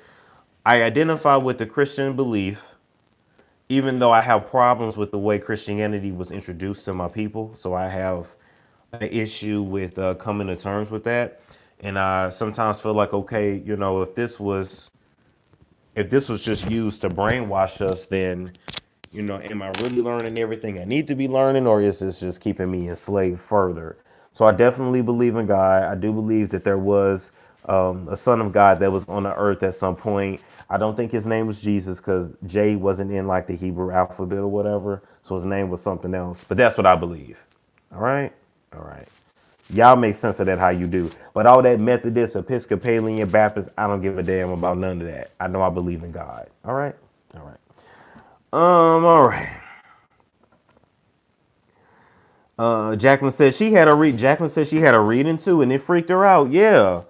I identify with the Christian belief, even though I have problems with the way Christianity was introduced to my people. So I have an issue with coming to terms with that. And I sometimes feel like, okay, if this was just used to brainwash us, then, am I really learning everything I need to be learning, or is this just keeping me enslaved further? So I definitely believe in God. I do believe that there was a son of God that was on the earth at some point. I don't think his name was Jesus because J wasn't in like the Hebrew alphabet or whatever. So his name was something else. But that's what I believe. All right. All right. Y'all make sense of that how you do. But all that Methodist, Episcopalian, Baptist, I don't give a damn about none of that. I know I believe in God. All right. All right. All right. Jacqueline said she had a reading too, and it freaked her out. Yeah.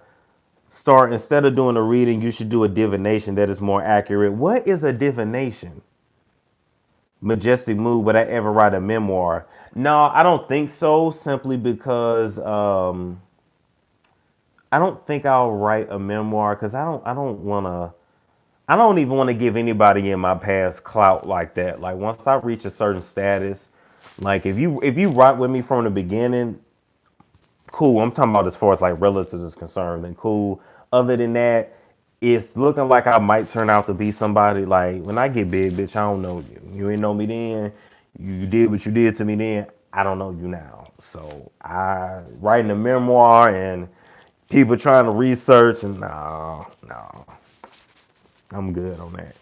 Start instead of doing a reading, you should do a divination that is more accurate. What is a divination? Majestic mood, would I ever write a memoir? No, I don't think so, simply because I don't think I'll write a memoir because I don't even want to give anybody in my past clout like that. Like once I reach a certain status, like if you rock with me from the beginning, cool. I'm talking about as far as like relatives is concerned, then cool. Other than that, it's looking like I might turn out to be somebody. Like when I get big, bitch, I don't know you. You ain't know me then. You did what you did to me then. I don't know you now. So I writing a memoir and people trying to research and no, I'm good on that.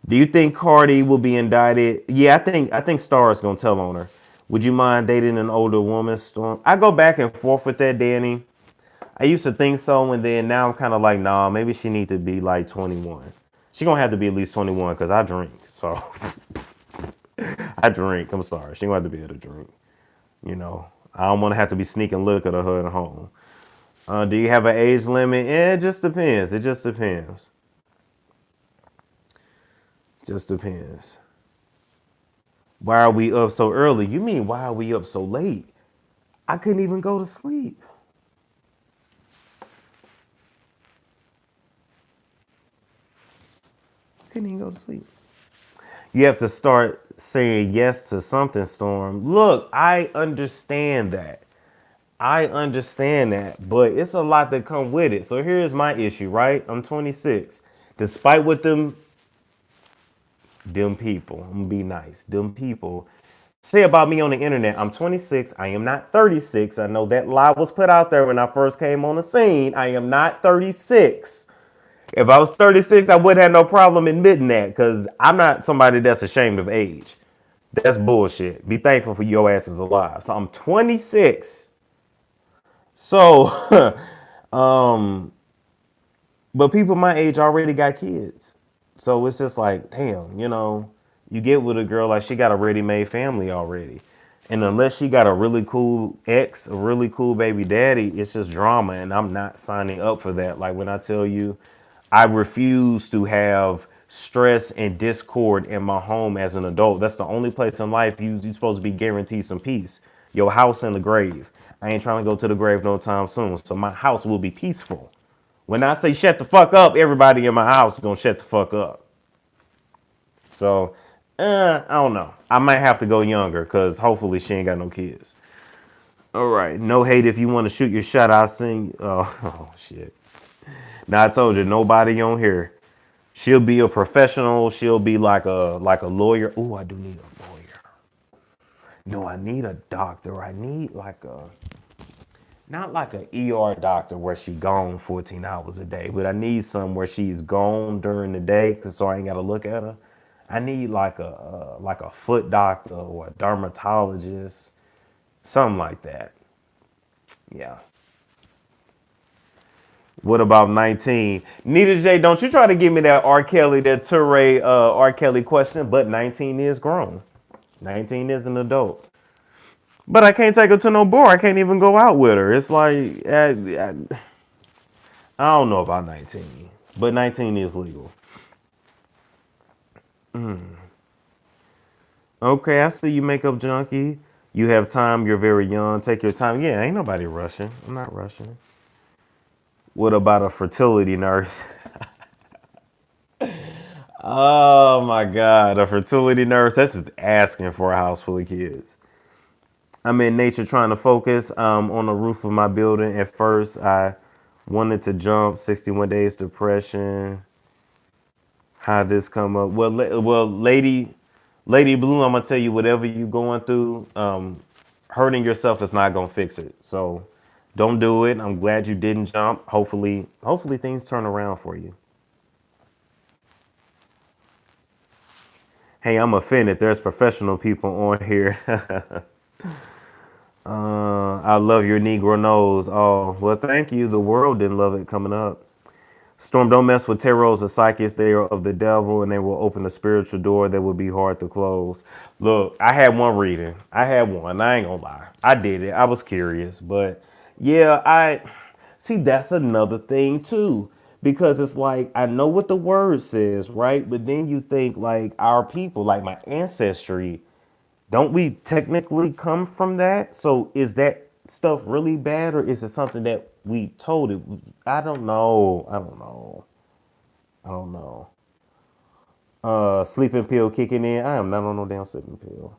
Do you think Cardi will be indicted? Yeah, I think Star is gonna tell on her. Would you mind dating an older woman, Storm? I go back and forth with that, Danny. I used to think so, and then now I'm kind of like, nah, maybe she need to be like 21. She gonna have to be at least 21 because I drink. So I I drink. I'm sorry. She gonna have to be able to drink. You know, I don't want to have to be sneaking liquor to her at home. Do you have an age limit? It just depends. It just depends. Just depends. Why are we up so early? You mean why are we up so late? I couldn't even go to sleep. Couldn't even go to sleep. You have to start saying yes to something, Storm. Look, I understand that. I understand that, but it's a lot that come with it. So here's my issue, right? I'm 26. Despite what them people, I'm gonna be nice. Them people say about me on the internet. I'm 26. I am not 36. I know that lie was put out there when I first came on the scene. I am not 36. If I was 36, I wouldn't have no problem admitting that because I'm not somebody that's ashamed of age. That's bullshit. Be thankful for your asses alive. So I'm 26. So, but people my age already got kids. So it's just like, damn, you get with a girl like she got a ready-made family already. And unless she got a really cool ex, a really cool baby daddy, it's just drama. And I'm not signing up for that. Like when I tell you, I refuse to have stress and discord in my home as an adult. That's the only place in life you're supposed to be guaranteed some peace. Your house and the grave. I ain't trying to go to the grave no time soon. So my house will be peaceful. When I say shut the fuck up, everybody in my house is gonna shut the fuck up. So, I don't know. I might have to go younger because hopefully she ain't got no kids. All right, no hate if you want to shoot your shot. I'll sing. Oh shit. Now I told you nobody on here. She'll be a professional. She'll be like a lawyer. Oh, I do need a lawyer. No, I need a doctor. I need like a not like an ER doctor where she gone 14 hours a day, but I need some where she's gone during the day, so I ain't gotta look at her. I need like a foot doctor or a dermatologist, something like that. Yeah. What about 19? Nita J, don't you try to give me that R. Kelly, that Touré R. Kelly question, but 19 is grown. 19 is an adult. But I can't take her to no bar. I can't even go out with her. It's like, I don't know about 19, but 19 is legal. Okay, I see you, makeup junkie. You have time. You're very young. Take your time. Yeah, ain't nobody rushing. I'm not rushing. What about a fertility nurse? Oh my God, a fertility nurse. That's just asking for a house full of kids. I'm in nature trying to focus on the roof of my building. At first, I wanted to jump 61 days depression. How this come up? Well, Lady Blue, I'm gonna tell you whatever you going through, hurting yourself is not gonna fix it. So don't do it. I'm glad you didn't jump. Hopefully things turn around for you. Hey, I'm offended. There's professional people on here. I love your Negro nose. Oh, well, thank you. The world didn't love it coming up. Storm, don't mess with tarots or psychics. They are of the devil and they will open a spiritual door that will be hard to close. Look, I had one reading. I had one. I ain't gonna lie. I did it. I was curious. But yeah, I see that's another thing too. Because it's like I know what the word says, right? But then you think like our people, like my ancestry, don't we technically come from that? So is that stuff really bad or is it something that we told it? I don't know. I don't know. I don't know. Sleeping pill kicking in. I am not on no damn sleeping pill.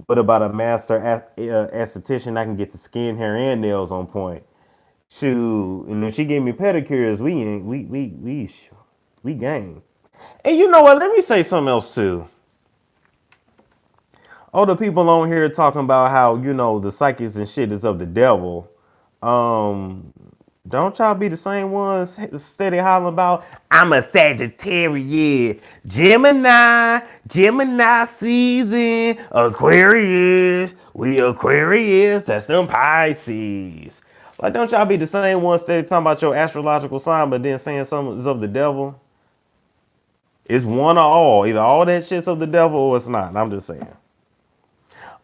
What about a master esthetician? I can get the skin, hair, and nails on point. Shoot, and if she gave me pedicures, we ain't we game. And you know what? Let me say something else too. All the people on here talking about how the psychics and shit is of the devil. Um, don't y'all be the same ones steady hollering about I'm a Sagittarius, Gemini season, Aquarius, we Aquarius, that's them Pisces. Like, don't y'all be the same ones steady talking about your astrological sign, but then saying something is of the devil? It's one or all. Either all that shit's of the devil or it's not. I'm just saying.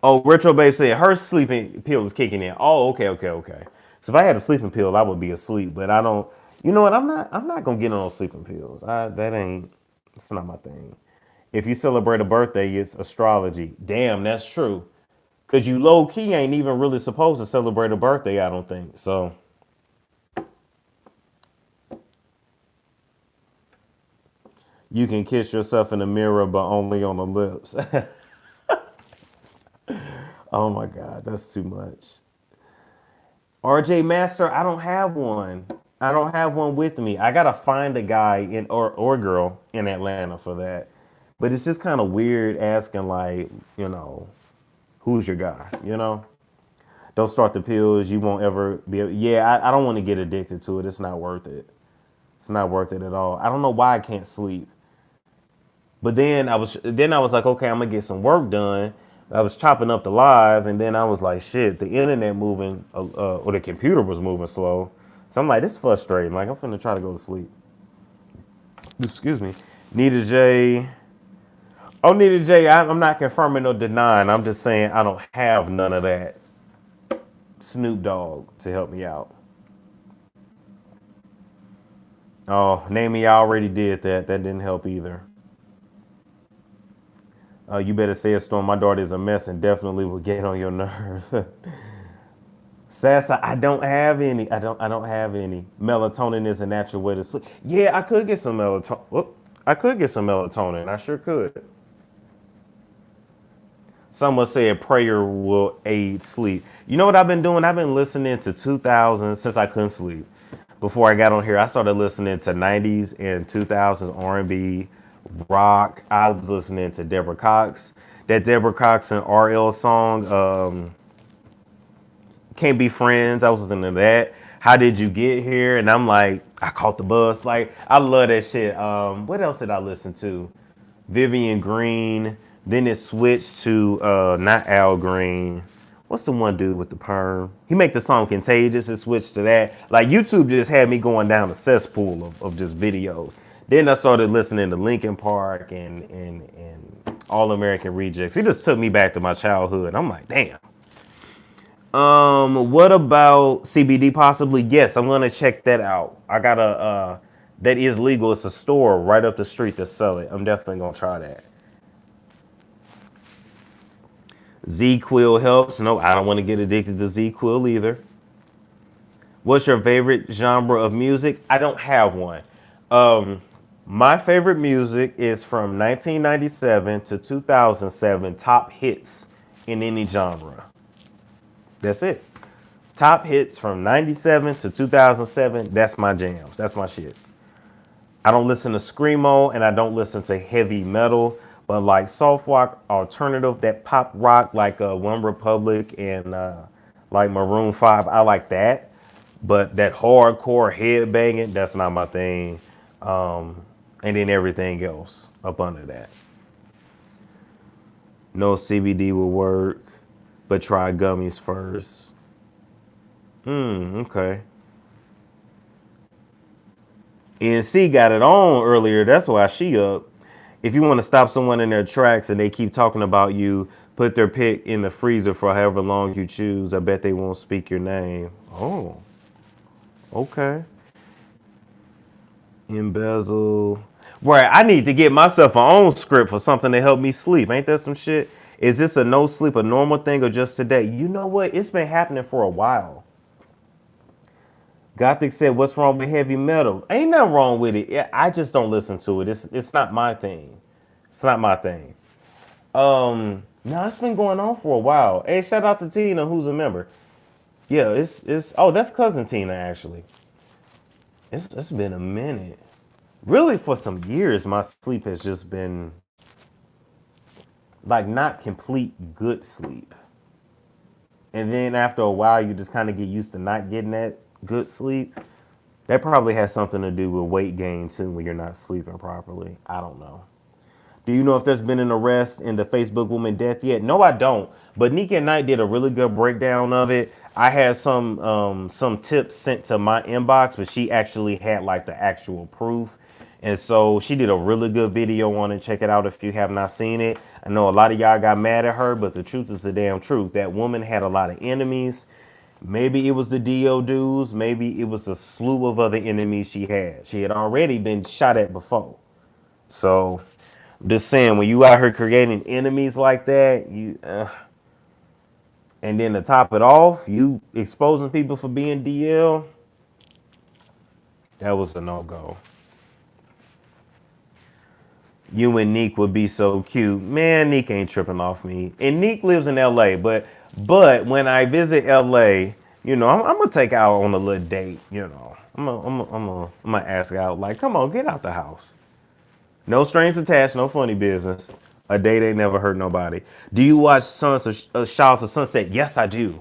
Oh, Retro Babe said her sleeping pill is kicking in. Oh, okay, okay, okay. So if I had a sleeping pill, I would be asleep. But I don't. You know what? I'm not gonna get on sleeping pills. That ain't. It's not my thing. If you celebrate a birthday, it's astrology. Damn, that's true. Cause you low key ain't even really supposed to celebrate a birthday. I don't think so. You can kiss yourself in the mirror, but only on the lips. Oh my God, that's too much. RJ Master, I don't have one. I don't have one with me. I gotta find a guy in or girl in Atlanta for that. But it's just kind of weird asking like, who's your guy? Don't start the pills. You won't ever be. Yeah, I don't want to get addicted to it. It's not worth it. It's not worth it at all. I don't know why I can't sleep. But then I was like, okay, I'm gonna get some work done. I was chopping up the live, and then I was like, shit, the internet moving, or the computer was moving slow. So I'm like, this is frustrating. Like I'm finna try to go to sleep. Excuse me. Nita J. Oh, Nita J. I'm not confirming or denying. I'm just saying I don't have none of that Snoop Dogg to help me out. Oh, Namey, I already did that. That didn't help either. You better say it, Storm. My daughter is a mess and definitely will get on your nerves. Sassa, I don't have any. I don't have any. Melatonin is a natural way to sleep. Yeah, I could get some melatonin. I could get some melatonin. I sure could. Someone said prayer will aid sleep. You know what I've been doing? I've been listening to 2000 since I couldn't sleep. Before I got on here, I started listening to 90s and 2000s R&B, rock. I was listening to Deborah Cox. That Deborah Cox and RL song, Can't Be Friends. I was listening to that. How Did You Get Here? And I'm like, I caught the bus. Like, I love that shit. What else did I listen to? Vivian Green. Then it switched to not Al Green. What's the one dude with the perm? He make the song Contagious. It switched to that. Like YouTube just had me going down a cesspool of just videos. Then I started listening to Linkin Park and All American Rejects. He just took me back to my childhood. I'm like, damn. What about CBD possibly? Yes, I'm gonna check that out. I got a that is legal. It's a store right up the street that sell it. I'm definitely gonna try that. Z-Quil helps. No, I don't want to get addicted to Z-Quil either. What's your favorite genre of music? I don't have one. Um, my favorite music is from 1997 to 2007 top hits in any genre. That's it. Top hits from 97 to 2007. That's my jams. That's my shit. I don't listen to screamo and I don't listen to heavy metal, but like soft rock, alternative, that pop rock like One Republic and like Maroon 5, I like that. But that hardcore head banging, that's not my thing. And then everything else up under that. No CBD will work, but try gummies first. Okay. NC got it on earlier. That's why she up. If you want to stop someone in their tracks and they keep talking about you, put their pick in the freezer for however long you choose. I bet they won't speak your name. Oh, okay. Embezzle. Right, I need to get myself an own script for something to help me sleep. Ain't that some shit? Is this a no sleep, a normal thing, or just today? You know what? It's been happening for a while. Gothic said, "What's wrong with heavy metal? Ain't nothing wrong with it. I just don't listen to it. It's not my thing. It's not my thing." No, it's been going on for a while. Hey, shout out to Tina, who's a member. Yeah, it's. Oh, that's cousin Tina actually. It's been a minute. Really, for some years, my sleep has just been like not complete good sleep. And then after a while, you just kind of get used to not getting that good sleep. That probably has something to do with weight gain too when you're not sleeping properly. I don't know. Do you know if there's been an arrest in the Facebook woman death yet? No, I don't. But Nika Knight did a really good breakdown of it. I had some tips sent to my inbox, but she actually had like the actual proof. And so she did a really good video on it. Check it out if you have not seen it. I know a lot of y'all got mad at her, but the truth is the damn truth. That woman had a lot of enemies. Maybe it was the DO dudes. Maybe it was a slew of other enemies she had. She had already been shot at before. So I'm just saying, when you out here creating enemies like that, and then to top it off, you exposing people for being DL, that was a no-go. You and Neek would be so cute. Man, Neek ain't tripping off me. And Neek lives in LA, but when I visit LA, I'm gonna take her out on a little date, I'm gonna ask her out, like, come on, get out the house. No strings attached, no funny business. A date ain't never hurt nobody. Do you watch Showers of Sunset? Yes, I do.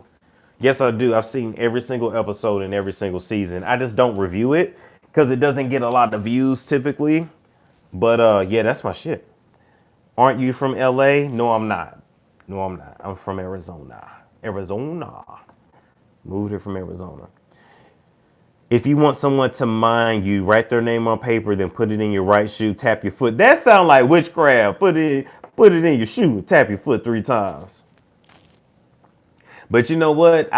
Yes, I do. I've seen every single episode and every single season. I just don't review it because it doesn't get a lot of views typically. But yeah, that's my shit. Aren't you from LA? No, I'm not. No, I'm not. I'm from Arizona. Arizona. Moved here from Arizona. If you want someone to mind you, write their name on paper, then put it in your right shoe, tap your foot. That sounds like witchcraft. Put it in your shoe, tap your foot 3 times. But you know what?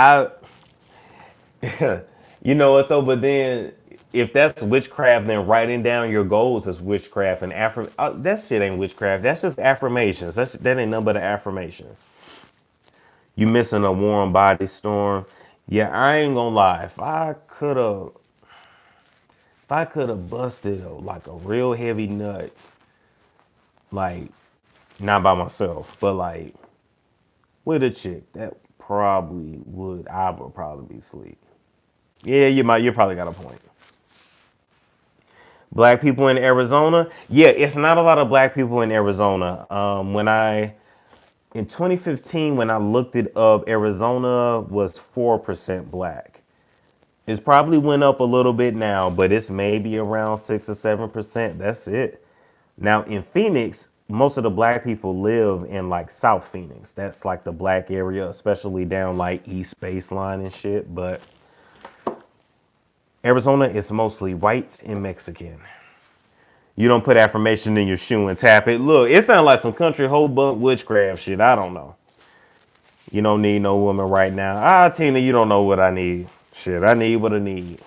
You know what though? But then, if that's witchcraft, then writing down your goals is witchcraft, and that shit ain't witchcraft. That's just affirmations. That ain't nothing but an affirmation. You missing a warm body storm? Yeah, I ain't gonna lie. If I could have busted like a real heavy nut, like not by myself, but like with a chick, that probably would. I would probably be asleep. Yeah, you probably got a point. Black people in Arizona? Yeah, it's not a lot of black people in Arizona. In 2015, when I looked it up, Arizona was 4% black. It's probably went up a little bit now, but it's maybe around 6 or 7%. That's it. Now in Phoenix, most of the black people live in like South Phoenix. That's like the black area, especially down like East Baseline and shit. But Arizona is mostly white and Mexican. You don't put affirmation in your shoe and tap it. Look, it sounds like some country whole buck witchcraft shit. I don't know. You don't need no woman right now. Tina, you don't know what I need. Shit, I need what I need.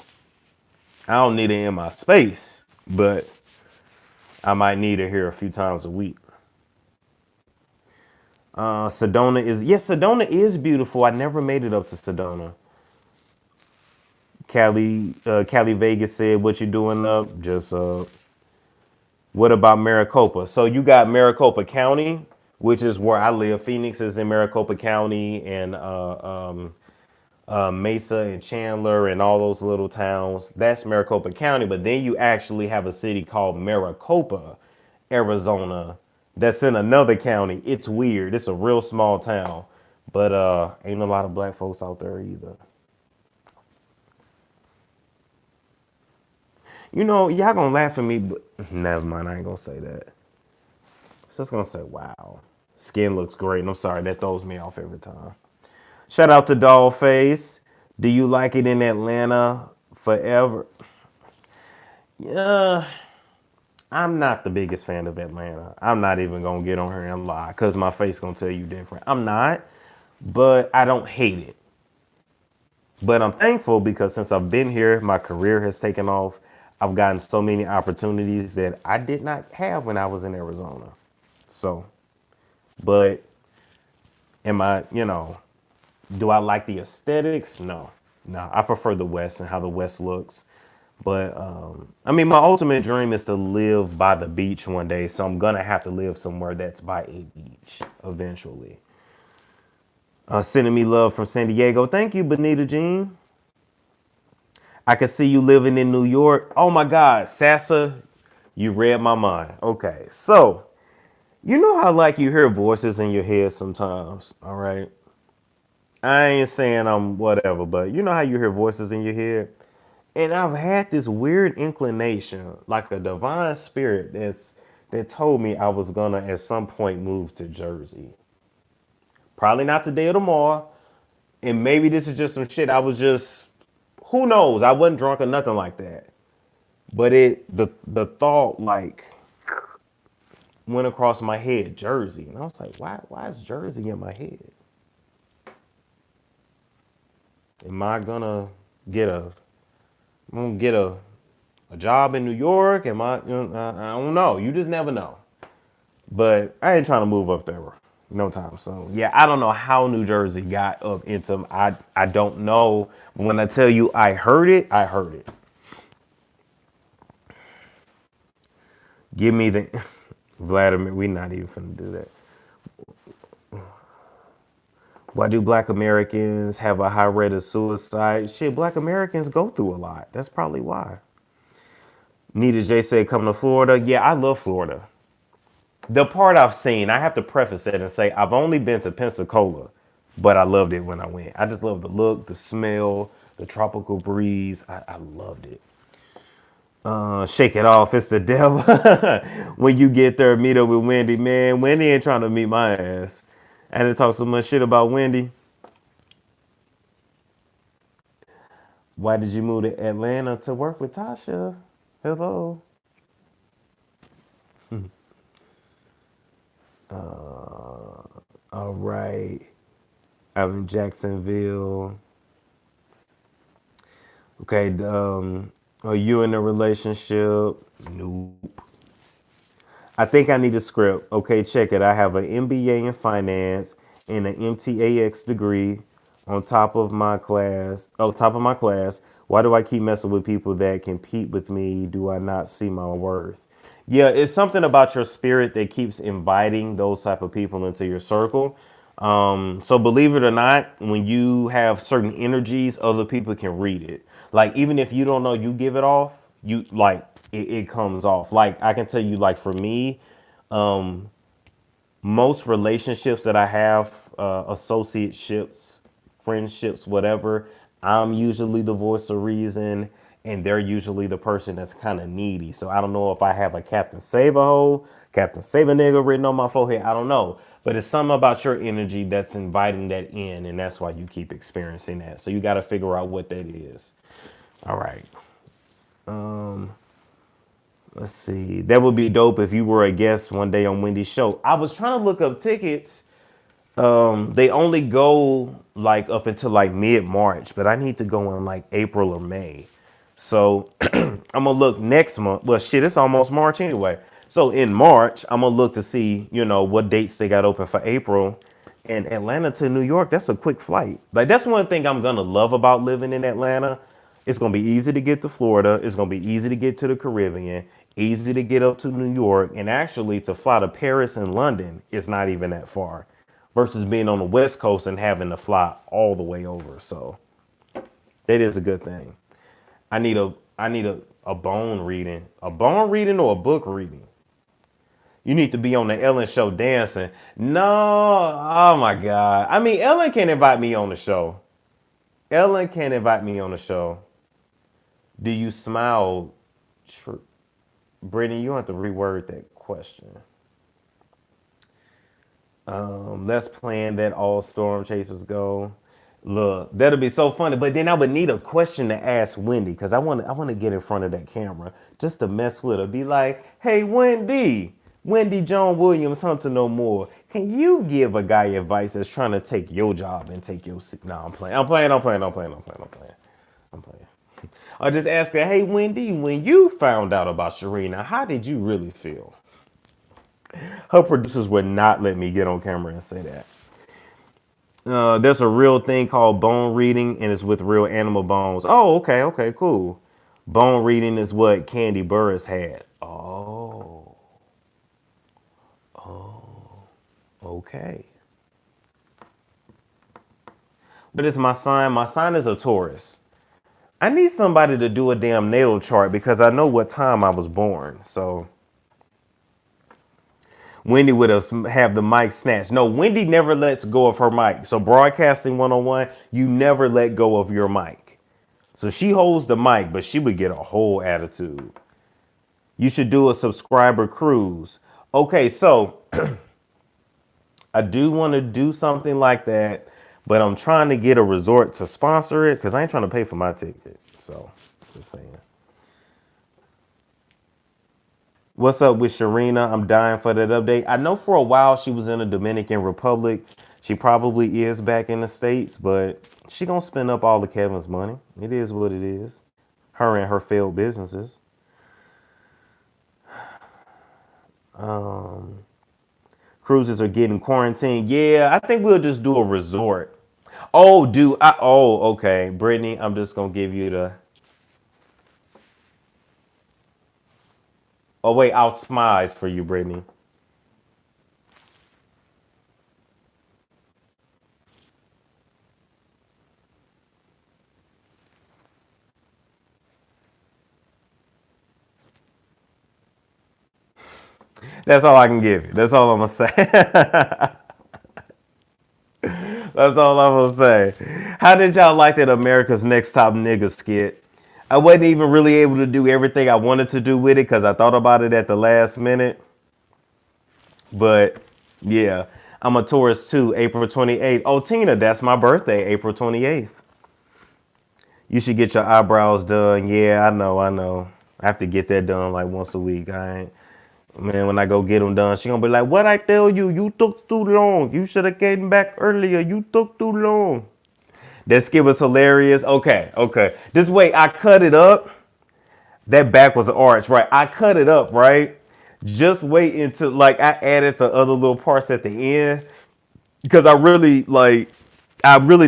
I don't need it in my space, but I might need it here a few times a week. Sedona is beautiful. I never made it up to Sedona. Cali Vegas said, "What you doing up?" Just What about Maricopa? So you got Maricopa County, which is where I live. Phoenix is in Maricopa County, and Mesa and Chandler and all those little towns. That's Maricopa County. But then you actually have a city called Maricopa, Arizona, that's in another county. It's weird. It's a real small town, but ain't a lot of black folks out there either. Y'all gonna laugh at me, but never mind. I ain't gonna say that. I was just gonna say, wow, skin looks great. And I'm sorry, that throws me off every time. Shout out to Dollface. Do you like it in Atlanta forever? Yeah, I'm not the biggest fan of Atlanta. I'm not even gonna get on here and lie, cause my face gonna tell you different. I'm not, but I don't hate it. But I'm thankful because since I've been here, my career has taken off. I've gotten so many opportunities that I did not have when I was in Arizona. So, but do I like the aesthetics? No. No, I prefer the West and how the West looks. But I mean, my ultimate dream is to live by the beach one day. So I'm gonna have to live somewhere that's by a beach eventually. Sending me love from San Diego. Thank you, Benita Jean. I can see you living in New York. Oh my God, Sassa, you read my mind. Okay, so you know how like you hear voices in your head sometimes, all right? I ain't saying I'm whatever, but you know how you hear voices in your head? And I've had this weird inclination, like a divine spirit that told me I was gonna at some point move to Jersey. Probably not today or tomorrow. And maybe this is just some shit I was just, who knows? I wasn't drunk or nothing like that. But the thought like went across my head, Jersey, and I was like, why is Jersey in my head? Am I gonna get a I'm gonna get a job in New York? Am I, I don't know. You just never know. But I ain't trying to move up there no time soon. Yeah, I don't know how New Jersey got up into I don't know. When I tell you I heard it, I heard it. Give me the Vladimir, we not even finna do that. Why do black Americans have a high rate of suicide? Shit, black Americans go through a lot. That's probably why. Nita J said, come to Florida. Yeah, I love Florida. The part I've seen, I have to preface it and say, I've only been to Pensacola, but I loved it when I went. I just love the look, the smell, the tropical breeze. I loved it. Shake it off. It's the devil. When you get there, meet up with Wendy. Man, Wendy ain't trying to meet my ass. I had to talk so much shit about Wendy. Why did you move to Atlanta to work with Tasha? Hello. All right. I'm in Jacksonville. Okay. Are you in a relationship? Nope. I think I need a script. Okay, check it. I have an MBA in finance and an MTAX degree on top of my class. Oh, top of my class. Why do I keep messing with people that compete with me? Do I not see my worth? Yeah, it's something about your spirit that keeps inviting those type of people into your circle. So believe it or not, when you have certain energies, other people can read it. Like even if you don't know you give it off, you like it comes off. Like I can tell you, like for me, most relationships that I have, associateships, friendships, whatever, I'm usually the voice of reason, and they're usually the person that's kind of needy. So I don't know if I have a Captain Save a Hoe, Captain Save a Nigga written on my forehead. I don't know. But it's something about your energy that's inviting that in, and that's why you keep experiencing that. So you got to figure out what that is. All right. Let's see. That would be dope if you were a guest one day on Wendy's show. I was trying to look up tickets. They only go like up until like mid-March, but I need to go in like April or May. So I'm gonna look next month. Well, shit, it's almost March anyway. So in March, I'm gonna look to see, what dates they got open for April. And Atlanta to New York, that's a quick flight. Like that's one thing I'm gonna love about living in Atlanta. It's gonna be easy to get to Florida. It's gonna be easy to get to the Caribbean, easy to get up to New York, and actually to fly to Paris and London is not even that far versus being on the West Coast and having to fly all the way over. So that is a good thing. I need a bone reading. A bone reading or a book reading? You need to be on the Ellen show dancing. No, oh my God. I mean, Ellen can invite me on the show. Ellen can invite me on the show. Do you smile? Brittany, you have to reword that question. Let's plan that all storm chasers go. Look, that'll be so funny. But then I would need a question to ask Wendy because I want to get in front of that camera just to mess with her. Be like, hey Wendy John Williams, Hunter No More. Can you give a guy advice that's trying to take your job and take your seat? No, I'm playing. I'm playing. I'm playing. I'm playing. I'm playing. I'm playing. I'm playing. I just ask her, hey Wendy, when you found out about Sharina, how did you really feel? Her producers would not let me get on camera and say that. There's a real thing called bone reading, and it's with real animal bones. Oh, okay, okay, cool. Bone reading is what Candy Burris had. Oh, okay. But it's my sign. My sign is a Taurus. I need somebody to do a damn natal chart because I know what time I was born. So Wendy would have the mic snatched. No, Wendy never lets go of her mic. So broadcasting 101, you never let go of your mic. So she holds the mic, but she would get a whole attitude. You should do a subscriber cruise. Okay, so I do want to do something like that, but I'm trying to get a resort to sponsor it because I ain't trying to pay for my ticket. So, just saying. What's up with Sharina? I'm dying for that update. I know for a while she was in the Dominican Republic. She probably is back in the States, but she gonna spend up all of Kevin's money. It is what it is. Her and her failed businesses. Cruises are getting quarantined. Yeah, I think we'll just do a resort. Oh, okay. Brittany, I'm just gonna give you the. Oh wait, I'll smize for you, Brittany. That's all I can give you. That's all I'm gonna say. That's all I'm gonna say. How did y'all like that America's Next Top Nigga skit? I wasn't even really able to do everything I wanted to do with it because I thought about it at the last minute. But yeah, I'm a Taurus too, April 28th. Oh, Tina, that's my birthday, April 28th. You should get your eyebrows done. Yeah, I know. I have to get that done like once a week. I ain't, man, when I go get them done, she gonna be like, "What I tell you? You took too long. You should have came back earlier. You took too long." That skit was hilarious. Okay. This way, I cut it up. That back was an arch, right? I cut it up, right? Just wait until like I added the other little parts at the end because I really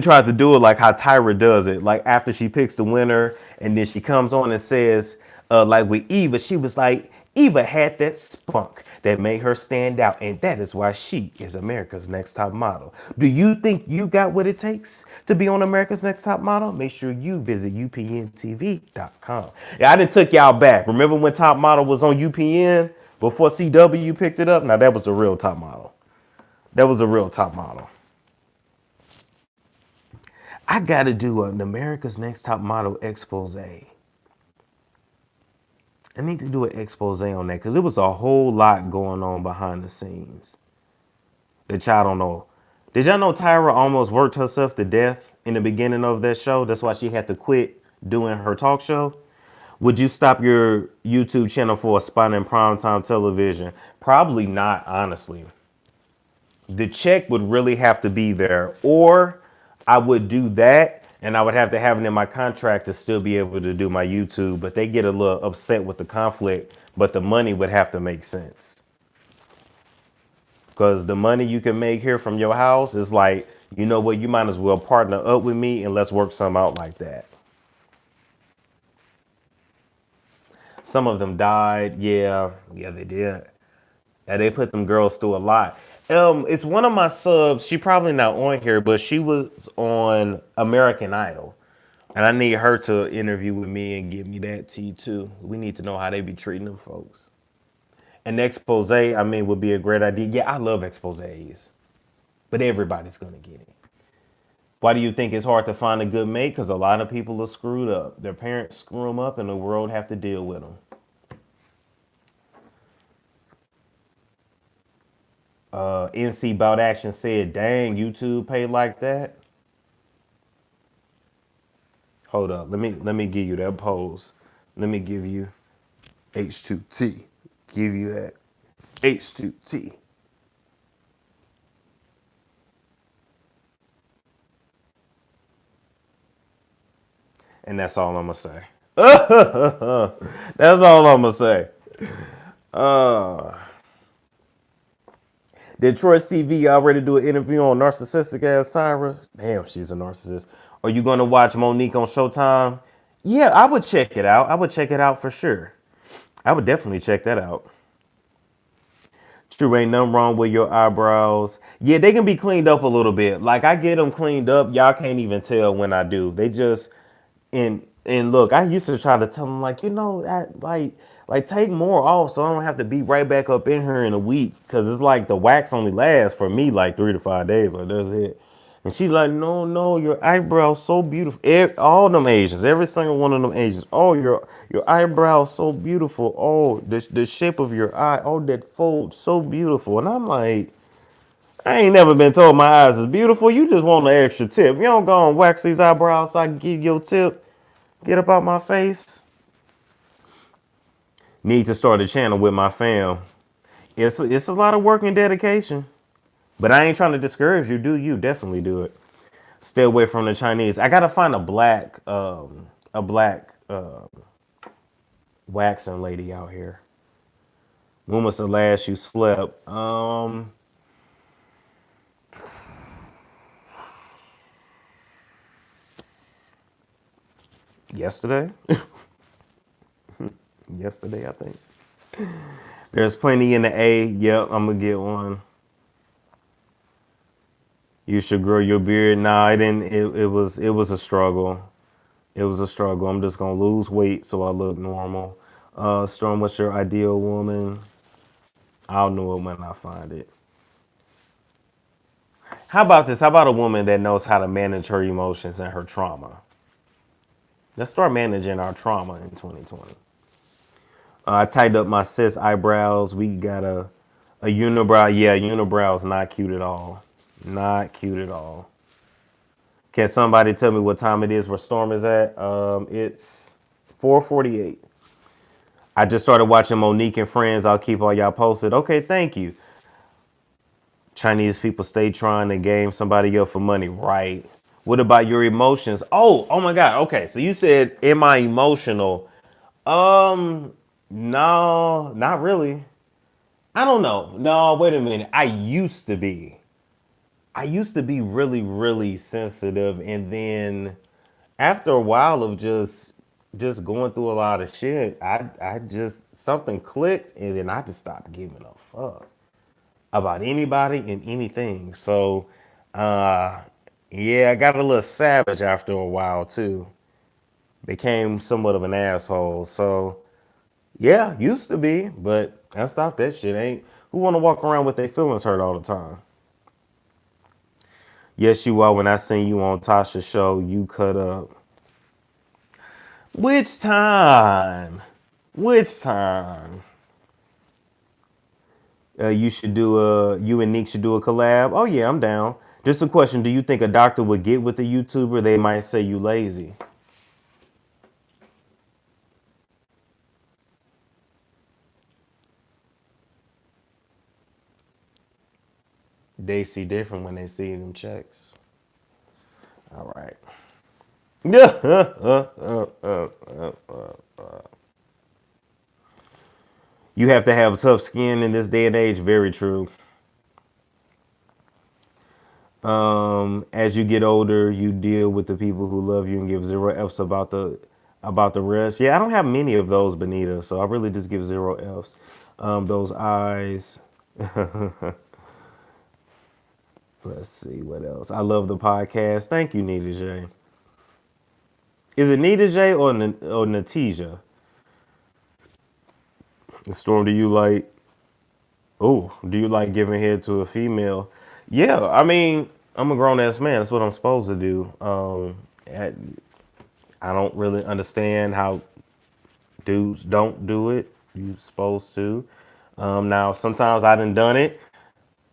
tried to do it like how Tyra does it. Like after she picks the winner and then she comes on and says, like with Eva, she was like, Eva had that spunk that made her stand out, and that is why she is America's Next Top Model. Do you think you got what it takes to be on America's Next Top Model? Make sure you visit upntv.com. Yeah, I done took y'all back. Remember when Top Model was on UPN before CW picked it up? Now that was the real Top Model. That was a real Top Model. I got to do an America's Next Top Model expose. I need to do an expose on that because it was a whole lot going on behind the scenes that y'all don't know. Did y'all know Tyra almost worked herself to death in the beginning of that show? That's why she had to quit doing her talk show. Would you stop your YouTube channel for a spot in primetime television? Probably not, honestly. The check would really have to be there, or I would do that and I would have to have it in my contract to still be able to do my YouTube, but they get a little upset with the conflict, but the money would have to make sense. Because the money you can make here from your house is like, you know what, you might as well partner up with me and let's work something out like that. Some of them died. Yeah, they did. Yeah, they put them girls through a lot. It's one of my subs. She probably not on here, but she was on American Idol, and I need her to interview with me and give me that tea too. We need to know how they be treating them folks. An expose, I mean, would be a great idea. Yeah, I love exposés, but everybody's gonna get it. Why do you think it's hard to find a good mate? Because a lot of people are screwed up. Their parents screw them up, and the world have to deal with them. NC Bout Action said, "Dang, YouTube pay like that." Hold up, let me give you that pose. Let me give you H2T. Give you that H2T. And that's all I'm gonna say. That's all I'm gonna say. Detroit TV already do an interview on narcissistic ass Tyra. Damn, she's a narcissist. Are you gonna watch Monique on Showtime? Yeah, I would check it out. I would check it out for sure. I would definitely check that out. True, ain't nothing wrong with your eyebrows. Yeah, they can be cleaned up a little bit. Like I get them cleaned up, y'all can't even tell when I do. They just and look, I used to try to tell them like, that like take more off so I don't have to be right back up in here in a week because it's like the wax only lasts for me like 3 to 5 days. Like that's it. And she like, no, your eyebrows so beautiful. All them Asians, every single one of them Asians. Oh, your eyebrows so beautiful. Oh, the shape of your eye. Oh, that fold so beautiful. And I'm like, I ain't never been told my eyes is beautiful. You just want an extra tip. You don't go and wax these eyebrows so I can give you a tip. Get up out my face. Need to start a channel with my fam. It's a lot of work and dedication. But I ain't trying to discourage you. Do you definitely do it? Stay away from the Chinese. I gotta find a black waxing lady out here. When was the last you slept? Yesterday. Yesterday, I think. There's plenty in the A. Yep, I'm gonna get one. You should grow your beard. Nah, I didn't. It was a struggle. It was a struggle. I'm just gonna lose weight so I look normal. Storm, what's your ideal woman? I'll know it when I find it. How about this? How about a woman that knows how to manage her emotions and her trauma? Let's start managing our trauma in 2020. I tightened up my sis eyebrows. We got a unibrow. Yeah, unibrows not cute at all. Not cute at all. Can somebody tell me what time it is where Storm is at? It's 4:48. I just started watching Monique and Friends. I'll keep all y'all posted. Okay, thank you. Chinese people stay trying to game somebody up for money. Right. What about your emotions? Oh my God. Okay, so you said, am I emotional? No, not really. I don't know. No, wait a minute. I used to be really, really sensitive, and then after a while of just going through a lot of shit, I just something clicked, and then I just stopped giving a fuck about anybody and anything. So, uh, yeah, I got a little savage after a while too. Became somewhat of an asshole. So, yeah, used to be, but I stopped that shit. Ain't who want to walk around with their feelings hurt all the time? Yes, you are. When I seen you on Tasha's show, you cut up. Which time? Which time? You and Nick should do a collab. Oh yeah, I'm down. Just a question. Do you think a doctor would get with a YouTuber? They might say you lazy. They see different when they see them checks. All right. You have to have tough skin in this day and age. Very true. As you get older, you deal with the people who love you and give zero F's about the rest. Yeah, I don't have many of those, Benita, so I really just give zero F's. Those eyes. Let's see what else. I love the podcast. Thank you, Nita J. Is it Nita J or Natija? Storm, do you like? Oh, do you like giving head to a female? Yeah, I mean, I'm a grown ass man. That's what I'm supposed to do. I don't really understand how dudes don't do it. You supposed to. Now sometimes I done it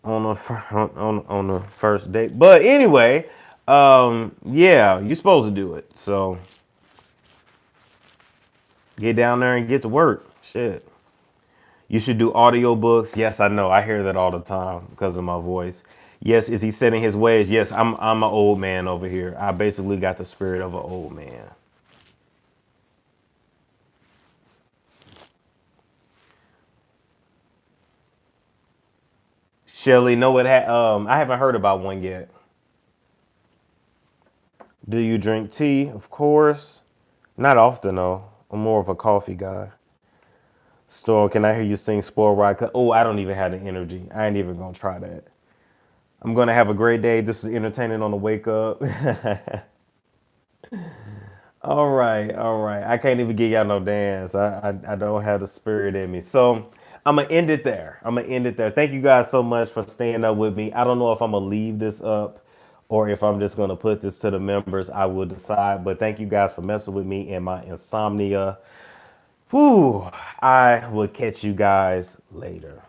on on the first date, but anyway, yeah, you supposed to do it. So get down there and get to work. Shit. You should do audiobooks. Yes, I know. I hear that all the time because of my voice. Yes, is he setting his ways? Yes, I'm an old man over here. I basically got the spirit of an old man. Shelly, no, I haven't heard about one yet. Do you drink tea? Of course. Not often though. I'm more of a coffee guy. Storm, can I hear you sing Spoil Ride? Oh, I don't even have the energy. I ain't even gonna try that. I'm gonna have a great day. This is entertaining on the wake up. All right, all right. I can't even give y'all no dance. I don't have the spirit in me. So I'm gonna end it there. I'm gonna end it there. Thank you guys so much for staying up with me. I don't know if I'm gonna leave this up or if I'm just gonna put this to the members. I will decide. But thank you guys for messing with me and my insomnia. Whew. I will catch you guys later.